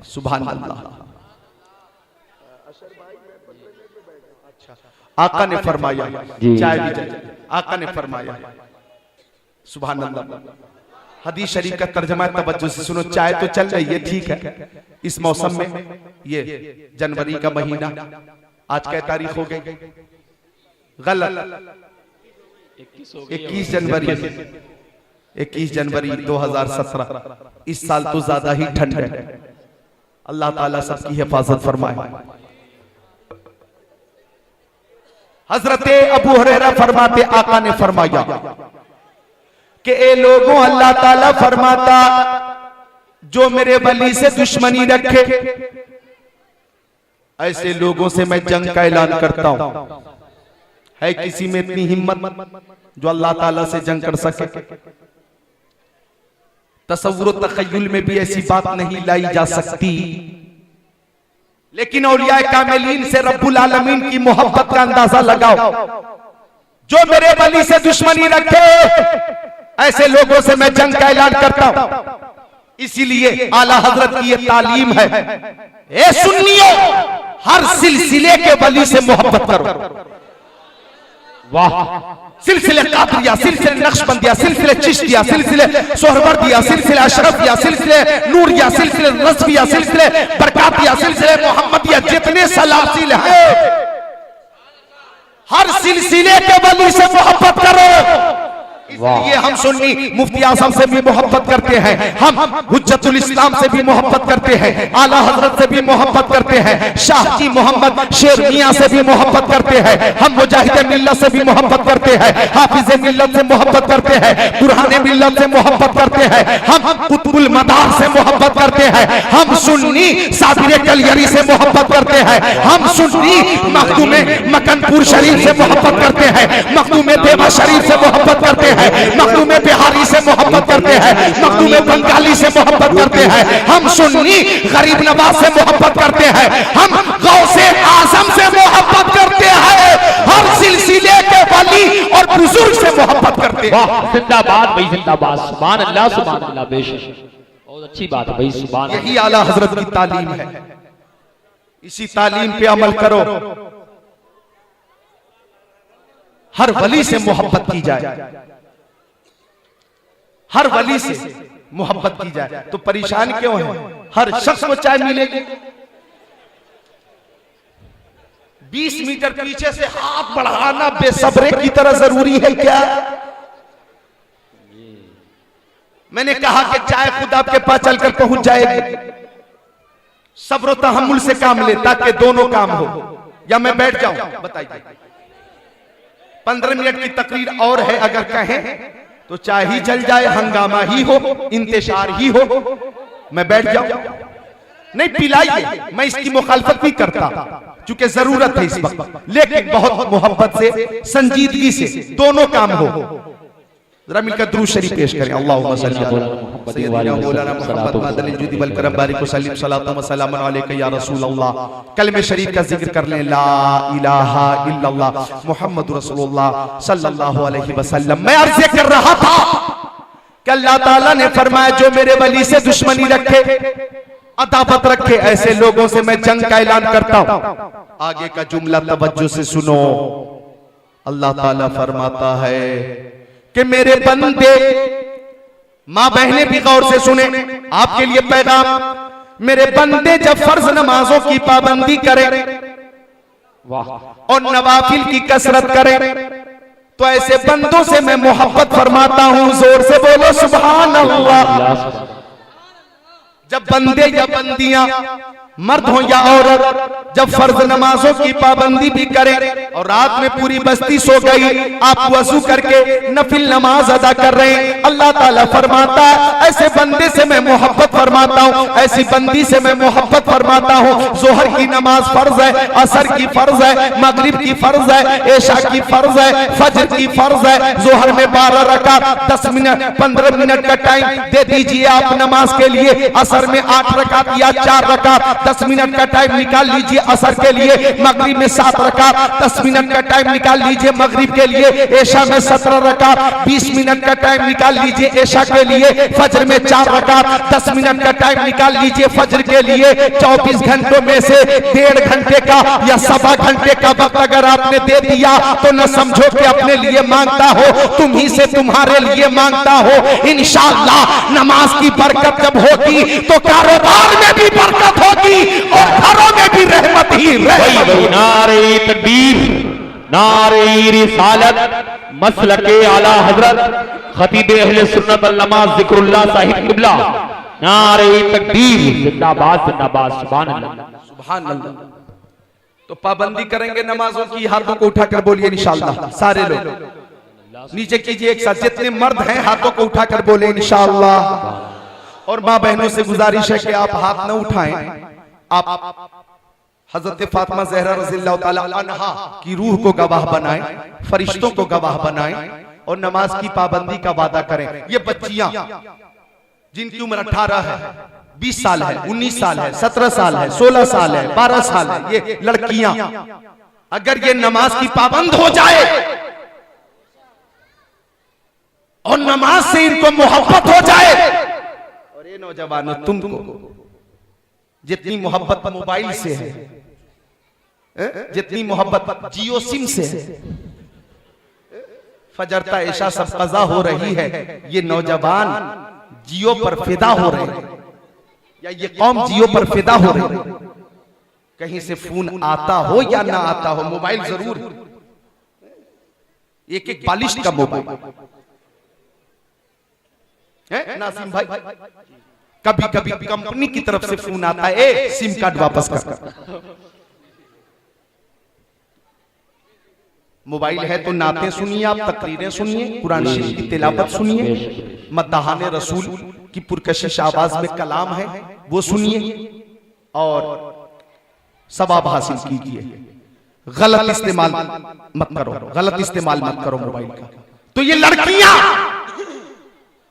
सुभान अल्लाह। आका ने फरमाया, चाय भी चाहिए, आका ने फरमाया। सुभान अल्लाह। हदीस शरीफ का तर्जमा तवज्जो से सुनो। चाय तो चल रही है, ठीक है, इस मौसम में, ये जनवरी का महीना, आज क्या तारीख हो गई, गलत, 21 जनवरी 21 जनवरी 2017। इस साल तो ज्यादा ही ठंड है, अल्लाह ताला सबकी हिफाजत फरमाए। हजरत अबू हुरैरा फरमाते, आका ने फरमाया कि ए लोगों, अल्लाह ताला फरमाता जो मेरे वली से दुश्मनी रखे ऐसे लोगों से मैं जंग का ऐलान करता हूं। है किसी में इतनी हिम्मत जो अल्लाह ताला से जंग कर सके? तसव्वुर तखय्युल में भी ऐसी बात नहीं लाई जा सकती, लेकिन औलिया कामिलीन से रब्बुल आलमीन की मोहब्बत का अंदाजा लगाओ। जो मेरे वली से दुश्मनी रखे ऐसे लोगों से मैं जंग का ऐलान करता हूं। इसीलिए आला हजरत की ये तालीम है, ए सुन्नियों, हर सिलसिले के वली से मोहब्बत करो। वाह। सिलसिले कादरिया, सिलसिले नक्शबंदिया, सिलसिले चिश्तिया, सिलसिले सोहरवर्दिया, सिलसिले अशरफिया, सिलसिले नूरिया, सिलसिले नस्बिया, सिलसिले बरकातिया, सिलसिले मोहम्मदिया, जितने सलासिल हैं हर सिलसिले के वली से मोहब्बत करो। इसलिए हम सुन्नी मुफ्ती आजम से भी मोहब्बत करते हैं, हम हुज्जतुल इस्लाम से भी मोहब्बत करते हैं, आला हजरत से भी मोहब्बत करते हैं, शाह जी मोहम्मद शेर मियां से भी मोहब्बत करते हैं, हम मुजाहिद मिल्लत से भी मोहब्बत करते हैं, हाफिज मिल्लत से मोहब्बत करते हैं, बुरहान मिल्लत से मोहब्बत करते हैं, हम कुतुबुल मदार से मोहब्बत करते हैं, हम सुन्नी साबिर कलियरी से मोहब्बत करते हैं, हम सुन्नी मखदूम मकनपुर शरीफ से मोहब्बत करते हैं, मखदूम देवा शरीफ से मोहब्बत करते हैं, मखदूम बिहारी से मोहब्बत करते हैं, मखदूम बंगाली से मोहब्बत करते हैं, हम सुन्नी गरीब नवाज से मोहब्बत करते हैं, हम गौसे आजम से मोहब्बत करते हैं, हर सिलसिले के वली और बुजुर्ग से मोहब्बत करते हैं। जिंदाबाद भाई, जिंदाबाद। सुभान अल्लाह, सुभान अल्लाह। बेशक बहुत अच्छी बात है भाई, सुभान। यही आला हजरत की तालीम है। इसी तालीम पे अमल करो। हर वली से मोहब्बत की जाए, हर वली से मोहब्बत की जाए। तो परेशान क्यों है? हर शख्स को चाय मिलेगी। 20 मीटर पीछे से हाथ बढ़ाना बेसब्रे की तरह जरूरी है क्या? मैंने कहा कि चाय खुद आपके पास चलकर पहुंच जाएगी। सब्र और तहम्मुल से काम ले ताकि दोनों काम हो। या मैं बैठ जाऊं? बताइए। 15 मिनट की तकरीर और है, अगर कहें तो चाय ही चल जाए, हंगामा ही हो, इंतशार ही हो, मैं बैठ जाऊं? नहीं, पिलाइए, मैं इसकी मुखालफत नहीं करता क्योंकि जरूरत है इस वक्त, लेकिन बहुत मोहब्बत से, संजीदगी से दोनों काम हो। जरा मिलकर दुरूद शरीफ पेश करें। अल्लाहुम्मा सल्ली अला सय्यिदिना मौलाना मुहम्मद मादनिल जुदी वल करम बारिक वसल्लिम सलातु व सलामुन अलैका या रसूल अल्लाह। कलमे शरीफ का जिक्र कर लें, ला इलाहा इल्लल्लाह मुहम्मदुर रसूलुल्लाह सल्लल्लाहु अलैहि वसल्लम। मैं अर्ज़ कर रहा था कि अल्लाह ताला ने फरमाया जो मेरे वली से दुश्मनी रखे, अदावत रखे, ऐसे लोगों से मैं जंग का ऐलान करता हूं। आगे का जुमला तवज्जो से सुनो। अल्लाह ताला फरमाता है कि मेरे बंदे, मां बहनें भी गौर से सुने, आपके लिए पैगाम, मेरे बंदे जब फर्ज नमाजों की पाबंदी करें और नवाफिल की कसरत करें तो ऐसे बंदों से मैं मोहब्बत फरमाता हूं। जोर से बोलो सुभान अल्लाह। जब बंदे या बंदियां, मर्द हो या औरत, जब फर्ज नमाजों की पाबंदी भी करें और रात में पूरी बस्ती सो गई, आप वजू करके नफिल नमाज अदा कर रहे हैं, अल्लाह ताला फरमाता है ऐसे बंदे से मैं मोहब्बत फरमाता हूं, ऐसी बंदी से मैं मोहब्बत फरमाता हूं। जोहर की नमाज फर्ज है, असर की फर्ज है, मगरिब की फर्ज है, ऐशा की फर्ज है, फजर की फर्ज है। जोहर में 12 रकात 10 मिनट 15 मिनट का टाइम दे दीजिए आप नमाज के लिए। असर में 8 रकात या 4 रकात 10 मिनट का टाइम निकाल लीजिए असर के लिए। मगरिब में 7 रकात 10 मिनट का टाइम निकाल लीजिए मगरिब के लिए। ऐशा में 17 रकात 20 मिनट का टाइम निकाल लीजिए ऐशा के लिए। फजर में 4 रकात 10 मिनट का टाइम निकाल लीजिए फजर के लिए। 24 घंटों में से 1.5 घंटे का या 1.25 घंटे का वक्त अगर आपने दे दिया तो न समझो कि अपने लिए मांगता हो, तुम ही से तुम्हारे लिए मांगता हो। इंशाअल्लाह नमाज की बरकत जब होगी तो कारोबार में भी बरकत होगी और घरों में भी रहमत ही रहेगी। नारे तकबीर, नारे रिसालत, मसलके आला हजरत खतीब अहले सुन्नत वल जमात जिक्रुल्लाह साहिब किबला। नारे तकबीर, जिंदाबाद जिंदाबाद, सुभान अल्लाह सुभान अल्लाह। तो पाबंदी करेंगे नमाजों की, हाथों को उठाकर बोलिए इंशाअल्लाह। सारे लोग नीचे कीजिए एक साथ, जितने मर्द हैं हाथों को उठाकर बोले इंशाअल्लाह। और मां बहनों से गुजारिश है कि आप हाथ न उठाएं, आप हजरत फातिमा ज़हरा रज़ियल्लाहु ताला अन्हा की रूह को गवाह बनाएं, फरिश्तों को गवाह बनाएं और नमाज की पाबंदी का वादा करें। ये बच्चियां जिनकी उम्र 18 है, 20 साल है, 19 साल है, 17 साल है, 16 साल है, 12 साल है, ये लड़कियां अगर ये नमाज की पाबंद हो जाए और नमाज से इनको मोहब्बत हो जाए। और ये नौजवानों, तुमको जितनी मोहब्बत मोबाइल से है, जितनी मोहब्बत जियो सिम से है, फजरता ऐशा सब कज़ा हो रही है, ये नौजवान जियो पर फिदा हो रहे हैं या ये कौम जियो पर फिदा हो रही है। कहीं से फोन आता हो या ना आता हो, मोबाइल जरूर, एक एक बालिश का मोबाइल है। नासिम भाई, कभी कभी कंपनी की तरफ से फोन आता है, ए सिम कार्ड वापस कर। मोबाइल है तो नातें सुनिए, आप तकरीरें सुनिए, कुरान शरीफ की तिलावत सुनिए, मद्दाहाने रसूल की पुरकशिश आवाज में कलाम है वो सुनिए और सवाब हासिल कीजिए। गलत इस्तेमाल मत करो, गलत इस्तेमाल मत करो मोबाइल का। तो ये लड़कियां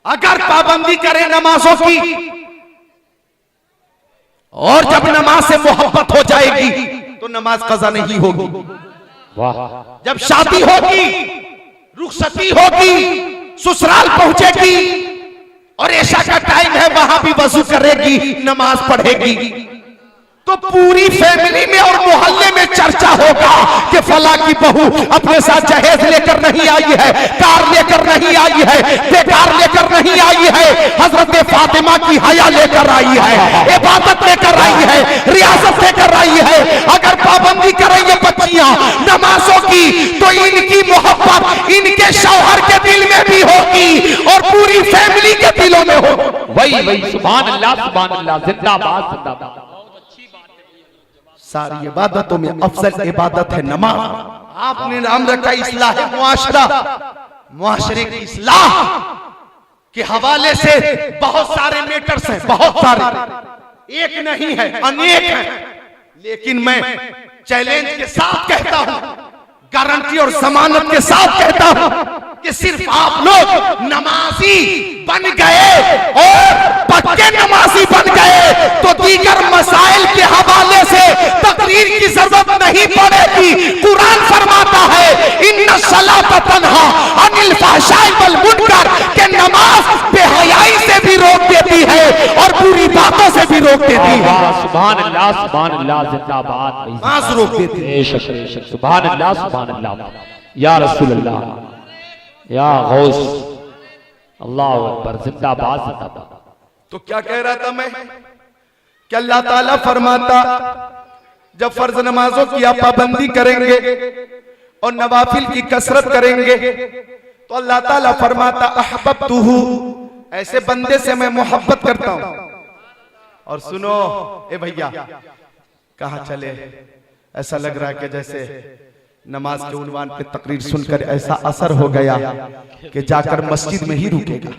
अगर पाबंदी करें नमाजों की और जब नमाज से मोहब्बत हो जाएगी तो नमाज कज़ा नहीं होगी। जब शादी होगी, रुखसती होगी, ससुराल पहुंचेगी और ऐशा का टाइम है, वहां भी वजू करेगी, नमाज पढ़ेगी। तो पूरी फैमिली में और मोहल्ले में चर्चा होगा कि फला की बहू अपने साथ जहेज लेकर नहीं आई है, कार लेकर नहीं आई है, बेकार लेकर नहीं आई है, हजरत फातिमा की हया लेकर आई है, इबादत लेकर आई है, रियासत लेकर आई है। अगर पाबंदी करेंगे बच्चियां नमाजों की तो इनकी मोहब्बत इनके शौहर के दिल में भी होगी और पूरी फैमिली के दिलों में होगी। वही सुभान अल्लाह, जिंदाबाद जिंदाबाद। सारी इबादतों में अफजल इबादत है नमाज। आपने नाम रखा इस्लाह मुआशरा, मुआशरे की इस्लाह के हवाले से बहुत सारे मैटर्स हैं, बहुत सारे, एक नहीं है, अनेक हैं। लेकिन मैं चैलेंज के साथ कहता हूं, गारंटी और जमानत के साथ कहता हूं कि सिर्फ आप लोग नमाजी बन गए और पक्के नमाजी बन गए तो दीगर मसाइल के हवाले से तकरीर की जरूरत नहीं पड़ेगी। कुरान फरमाता है इन्ना सलात तन्हा अनिल फहशाई वल मुनकर, के नमाज बेहयाई से भी रोक देती है और बुरी बातों से भी रोक देती है। सुभान अल्लाह जिंदाबाद। नमाज रोक देती है। बेशक सुभान अल्लाह या रसूल अल्लाह या गौस, अल्लाह अकबर, जिंदाबाद जिंदाबाद। तो क्या कह रहा था मैं कि अल्लाह ताला फरमाता जब फर्ज नमाजों की आप पाबंदी करेंगे और नवाफिल की कसरत करेंगे तो अल्लाह ताला फरमाता अहबब्तुहु, ऐसे बंदे से मैं मोहब्बत करता हूं। और सुनो ए भैया, कहां चले, ऐसा लग रहा है कि जैसे नमाज के उन्वान पे तकरीर सुनकर ऐसा असर हो गया कि जाकर मस्जिद में ही रुकेगा।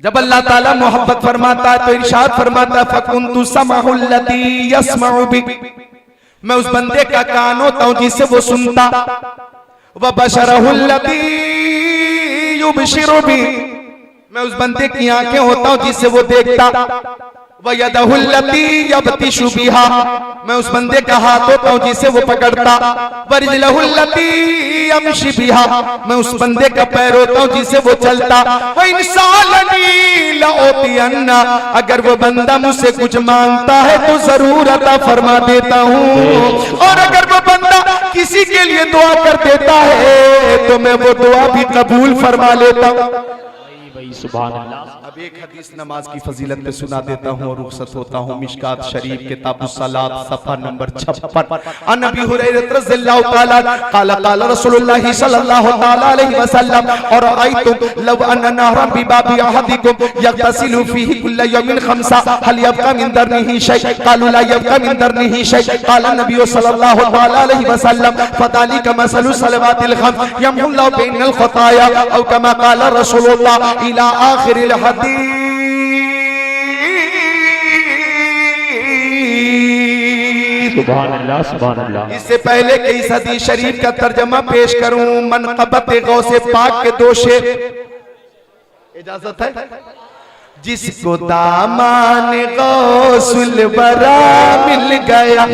जब अल्लाह ताला मोहब्बत फरमाता है तो इरशाद फरमाता फकुन्तु समाहुल लती यस्मउ बि, मैं उस बंदे का कान होता हूं जिससे वो सुनता, व बशरहुल लती युबशिरु बि, मैं उस बंदे की आंखें होता हूं जिससे वो देखता, व यदहुल लती यबतिशु बिहा, मैं उस बंदे का हाथ होता हूं जिससे वो पकड़ता, व रिजलहुल लती यमशी बिहा, मैं उस बंदे का पैर होता हूं जिससे वो चलता, व इंसालनी लओतियन्ना, अगर वो बंदा मुझसे कुछ मांगता है तो जरूर अता फरमा देता हूं, और अगर वो बंदा किसी के लिए दुआ कर देता है तो मैं वो दुआ भी कबूल फरमा लेता हूं। सुभान अल्लाह। अब एक हदीस नमाज की फजीलत पे सुना देता हूँ और रुखसत होता हूँ। मिशकात शरीफ किताबुस सलात सफा नंबर 56, अन अबी हुरैरा रज़ियल्लाहु ताला क़ाला क़ाला रसूलुल्लाह सल्लल्लाहु ताला अलैहि वसल्लम और आयतुम लव अन नहरन बि बाबि अहदिकुम यगतसिलु फीही कुल्ल यौमिन खमसा हल यबका मिन दरनिही शै, क़ालू ला यबका मिन दरनिही शै, क़ाला नबी सल्लल्लाहु ताला अलैहि वसल्लम फदालिका मसलु सलवातिल खम्स यमहुल्लाहु बैनल खताया औ कमा क़ाला रसूलुल्लाह इला आखिरिल हदीस। सुभान अल्लाह सुभान अल्लाह। इससे पहले कि इस हदीस शरीफ का तर्जमा पेश करूं, मनक़बत गौसे पाक के दो शेर, इजाजत है। जिसको दामान गौसुल बरा मिल गया,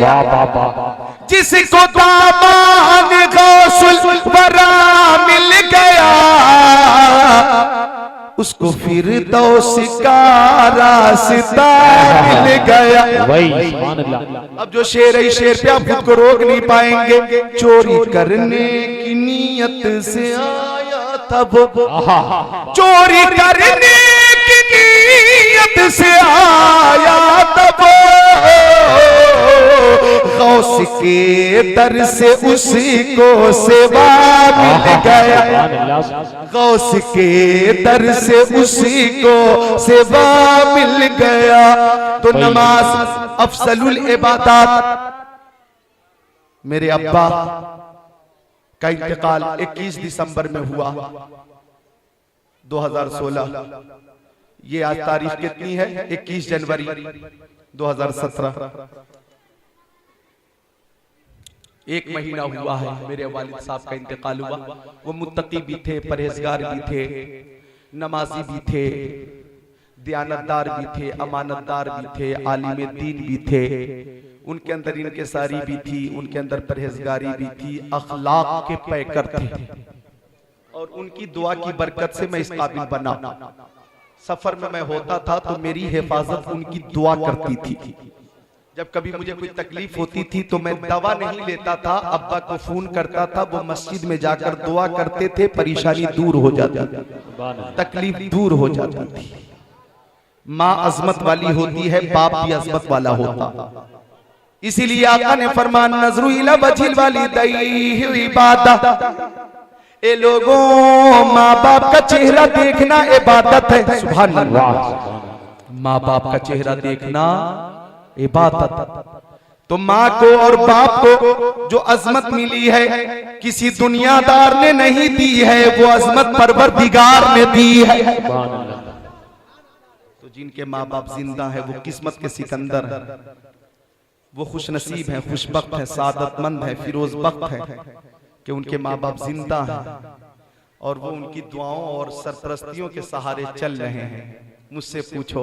जिसको दामान गौसुल बरा मिल गया, उसको फिरदौस का रास्ता मिल गया। अब जो शेर है, शेर पे आप खुद को रोक नहीं पाएंगे। चोरी करने की नियत से आया था वो, चोरी करने की नियत से आया था वो, गौस के दर से उसी को सेवा मिल गया, गौस के दर से उसी को सेवा मिल गया। तो नमाज अफसलुल इबादत। मेरे अब्बा का इंतकाल 21 दिसंबर में हुआ 2016। ये आज तारीख कितनी है? 21 जनवरी 2017। एक महीना हुआ है मेरे वालिद साहब का इंतकाल हुआ। वो मुत्तकी भी थे, परहेजगार भी थे, नमाजी भी थे, दयानतदार भी थे, अमानतदार भी थे, आलिम दीन भी थे। उनके अंदर इनकिसारी भी थी, उनके अंदर परहेजगारी भी थी, अखलाक के पैकर थे। और उनकी दुआ की बरकत से मैं इस काबिल बना। सफर में मैं होता था तो मेरी हिफाजत उनकी दुआ करती थी। जब कभी मुझे कोई तकलीफ होती थी तो मैं दवा नहीं लेता था, अब्बा को फोन करता था, वो मस्जिद में जाकर दुआ करते थे, परेशानी दूर हो जाती थी, तकलीफ दूर हो जाती थी। माँ अजमत वाली होती है, बाप भी अजमत वाला होता। इसीलिए आका ने फरमान नजरू इला वजिल वालिदैन इबादत। ए लोगों, माँ बाप का चेहरा देखना इबादत है। सुभान अल्लाह। माँ बाप का चेहरा देखना इबादत। तो माँ को और बाप को जो अजमत मिली है किसी दुनियादार ने नहीं दी है, वो अजमत परवरदिगार ने दी है। तो जिनके माँ बाप जिंदा है वो किस्मत के सिकंदर है, वो खुशनसीब है, खुशबख्त है, सादतमंद है, फिरोजबख्त है कि उनके माँ बाप जिंदा हैं और वो उनकी दुआओं और सरपरस्तियों के सहारे चल रहे हैं। मुझसे पूछो,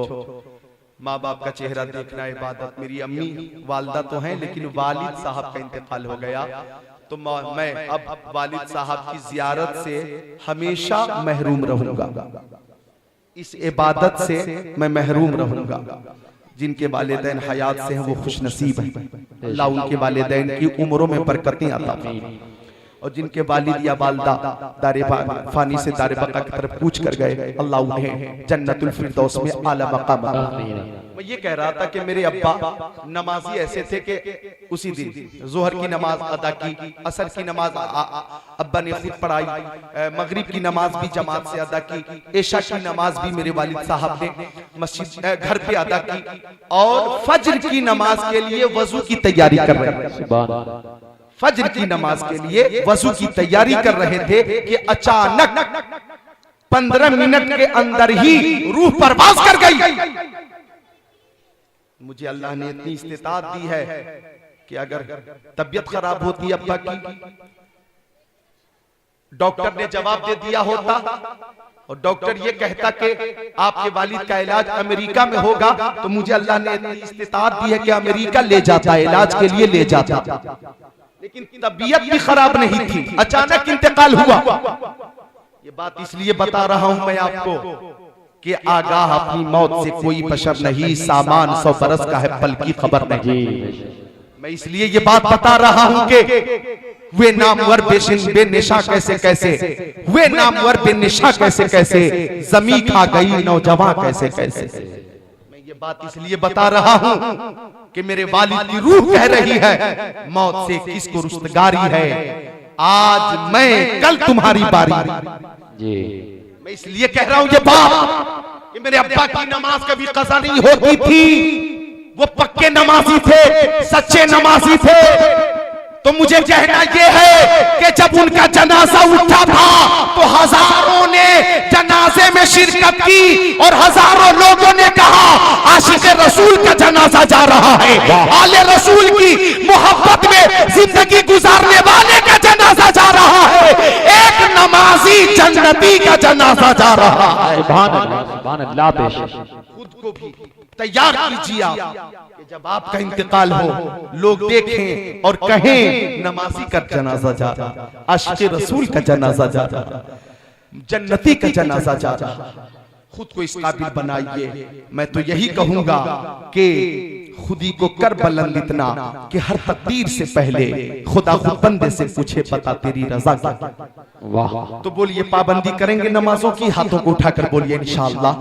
माँ बाप का चेहरा देखना इबादत। मेरी अम्मी वालिदा तो हैं, लेकिन वालिद साहब का इंतकाल हो गया, तो मैं अब वालिद साहब की जियारत से हमेशा महरूम रहूंगा। इस इबादत से मैं महरूम रहूंगा। जिनके वालिदैन हयात से हैं वो खुशनसीब हैं, अल्लाह उनके वालिदैन की उम्रों में बरकतें अता फरमाए। और जिनके वालिद या वालिदा दारे फानी से दारे बका की तरफ कूच कर गए, अल्लाह उन्हें जन्नतुल फिरदौस में आला मकाम अता फरमाए। मैं ये कह रहा था कि मेरे अब्बा नमाजी ऐसे थे कि उसी दिन जोहर की नमाज अदा की, असर की नमाज अब्बा ने खुद पढ़ाई, मगरिब की नमाज भी जमात से अदा की, इशा की नमाज भी मेरे वालिद साहब ने मस्जिद घर पे अदा की, और फज्र की नमाज के लिए वजू की तैयारी कर रहे थे। फज्र की नमाज के लिए वजू की तैयारी कर रहे थे कि अचानक 15 मिनट के अंदर ही रूह परवाज कर गई। मुझे अल्लाह ने इतनी इस्तिताअत दी है कि अगर तबीयत खराब होती अब्बा की, डॉक्टर ने जवाब दे दिया होता और डॉक्टर ये कहता कि आपके वालिद का इलाज अमेरिका में होगा, तो मुझे अल्लाह ने इतनी इस्तिताअत दी है कि अमेरिका ले जाता, इलाज के लिए ले जाता। लेकिन तबीयत भी खराब नहीं थी, अचानक इंतकाल हुआ। ये बात इसलिए बता रहा हूं मैं आपको कि आगाह अपनी मौत से कोई बशर नहीं, सामान 100 बरस का है, पल की खबर नहीं। मैं इसलिए ये बात बता रहा हूं कि वे नामवर बेनिशा कैसे कैसे, वे नामवर बेनिशा कैसे कैसे, जमी खा गई नौजवान कैसे कैसे। मैं ये बात इसलिए बता रहा हूं कि मेरे वालिद की रूह कह रही है, मौत से किसको रुस्तगारी है, आज मैं कल तुम्हारी बारी। मैं इसलिए कह रहा हूं ये बात कि मेरे अब्बा की नमाज कभी कज़ा नहीं होती थी, वो पक्के नमाजी थे, सच्चे नमाजी थे। तो मुझे कहना यह है कि जब उनका जनाजा उठा था तो हजारों ने जनाजे में शिरकत की और हजारों लोगों ने कहा आशिक रसूल का जनाजा जा रहा है, आले रसूल की मोहब्बत में जिंदगी गुजारने वाले का जनाजा जा रहा है, एक नमाजी जन्नती का जनाजा जा रहा है। सुभान अल्लाह। खुद को भी तैयार कीजिए कि जब आपका इंतकाल हो लोग देखें और कहें नमाजी का जनाजा जा रहा, आशिक़े रसूल का जनाजा जा रहा, जन्नती का जनाजा जा रहा। खुद को इस काबिल बनाइए। मैं तो यही कहूंगा कि खुदी को कर बुलंद इतना कि हर तकदीर से पहले खुदा खुद बंदे से पूछे बता तेरी रजा क्या। वाह। तो बोलिए पाबंदी करेंगे नमाजों की, हाथों को उठाकर बोलिए इंशाअल्लाह,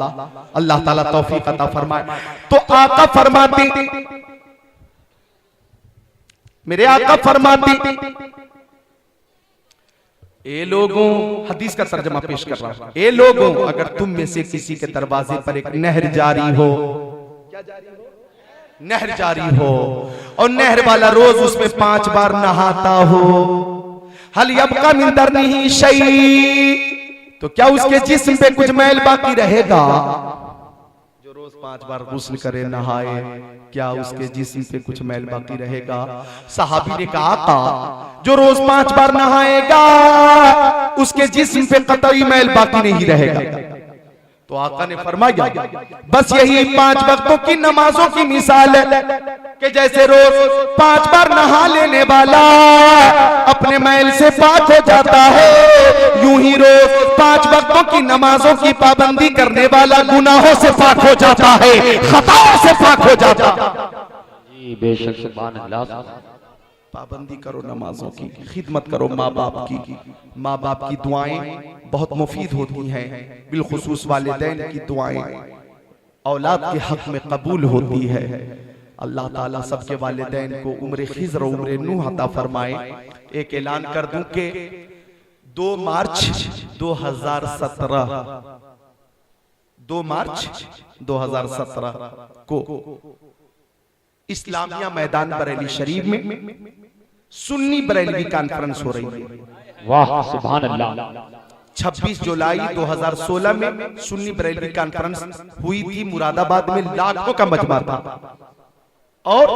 अल्लाह ताला तौफीक अता फरमाए। तो आका फरमाते, मेरे आका फरमाते, ए लोगों, हदीस का तर्जमा पेश कर रहा हूं, ए लोगों अगर तुम में से किसी के दरवाजे पर एक नहर जारी हो, क्या जारी हो? नहर जारी हो, और नहर वाला रोज उसमें 5 बार नहाता हो, हल यबका मिन दरनिही शै, तो क्या उसके जिस्म पे कुछ मैल बाकी रहेगा? जो रोज 5 बार गुस्ल करे, नहाए, क्या उसके जिस्म पे कुछ मैल बाकी रहेगा? सहाबी ने कहा आका जो रोज 5 बार नहाएगा उसके जिस्म पे कतई मैल बाकी नहीं रहेगा। तो आका ने फरमाया बस यही 5 वक्तों की नमाजों की मिसाल है कि जैसे रोज 5 बार नहा लेने वाला अपने मैल से पाक हो जाता है, यूं ही रोज 5 वक्तों की नमाजों की पाबंदी करने वाला गुनाहों से पाक हो जाता है, खताओं से पाक हो जाता है। जी बेशक सुभान अल्लाह। पाबंदी करो नमाजों की, खिदमत करो माँ बाप की। माँ बाप की दुआएं बहुत मुफीद होती हैं, बिलखुसूस वालिदैन की दुआएं औलाद के हक में कबूल होती है। अल्लाह ताला सबके वालिदैन को उम्र खिज़र और उम्र नूह अता फरमाए। एक ऐलान कर दूं कि 2 मार्च 2017 को इस्लामिया मैदान बरेली शरीफ में सुन्नी बरेलवी कॉन्फ्रेंस हो रही है। वाह सुभान अल्लाह। 26 जुलाई 2016 में सुन्नी बरेलवी कॉन्फ्रेंस हुई थी, मुरादाबाद में लाखों का मजमा था। और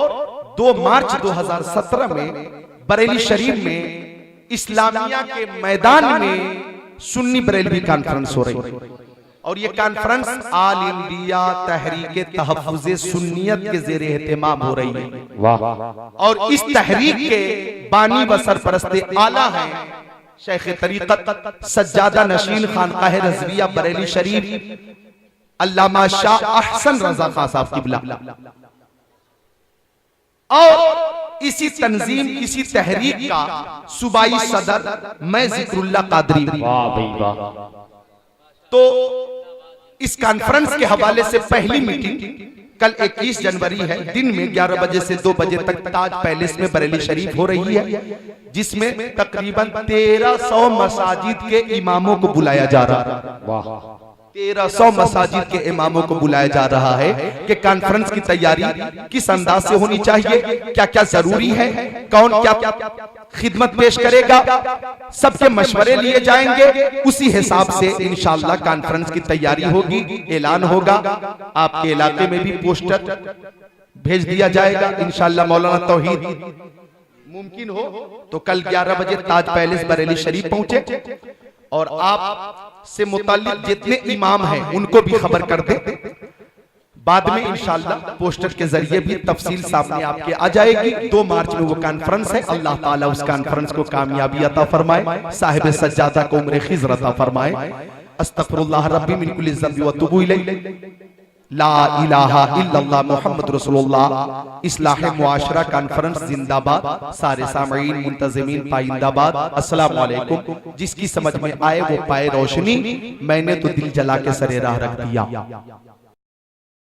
2 मार्च 2017 में बरेली शरीफ में इस्लामिया के मैदान में सुन्नी बरेलवी कॉन्फ्रेंस हो रही है। और ये कॉन्फ्रेंस आल इंडिया तहरीक तहफ़्फ़ुज़ सुन्नियत के ज़ेर एहतिमाम हो रही है। वाह। और इस तहरीक के बानी व सरपरस्ते आला हैं शेख तरीक़त सज्जादा नशीन खानकाह रज़विया बरेली शरीफ अल्लामा शाह अहसन रज़ा खां साहब क़िबला। और इसी तंजीम, इसी तहरीक का सूबाई सदर मैं ज़िक्रुल्लाह कादरी। वाह भाई वाह। तो इस कॉन्फ्रेंस के हवाले से पहली मीटिंग कल 21 जनवरी है, दिन में 11 बजे से 2 बजे तक ताज पैलेस में बरेली शरीफ हो रही है, जिसमें तकरीबन 1300 मसाजिद के इमामों को बुलाया जा रहा है। वाह। 1300 मसाजिद के इमामों को बुलाया जा रहा है कि कॉन्फ्रेंस की तैयारी किस अंदाज से होनी चाहिए, क्या क्या जरूरी है, कौन क्या खिदमत पेश करेगा, सबके मशवरे लिए जाएंगे। उसी हिसाब से इंशाअल्लाह कॉन्फ्रेंस की तैयारी होगी, ऐलान होगा। आपके इलाके में भी पोस्टर भेज दिया जाएगा इंशाअल्लाह। मौलाना तौहीद मुमकिन हो तो कल 11 बजे ताज पैलेस बरेली शरीफ पहुंचे और आप से मुताल्लिक जितने इमाम हैं उनको भी खबर कर दे। बाद में इंशाअल्लाह पोस्टर के जरिए भी तफसील सामने आपके आ जाएगी। 2 मार्च में वो कॉन्फ्रेंस है। अल्लाह ताला उस कॉन्फ्रेंस को कामयाबी अता फरमाए, साहिब सज्जादा को उम्र खिज़र अता फरमाए। अस्तगफिरुल्लाह रब्बी मिन कुल्लि ज़ंबि व अतूबु इलैहि। ला इलाहा इल्लल्लाह मुहम्मद रसूलुल्लाह। इस्लाह मुआशरा कॉन्फ्रेंस जिंदाबाद। सारे सामईन मुंतज़िमीन पाइंदाबाद। अस्सलामु अलैकुम। जिसकी समझ में आए वो पाए रोशनी, मैंने तो दिल जला के सरे राह रख दिया।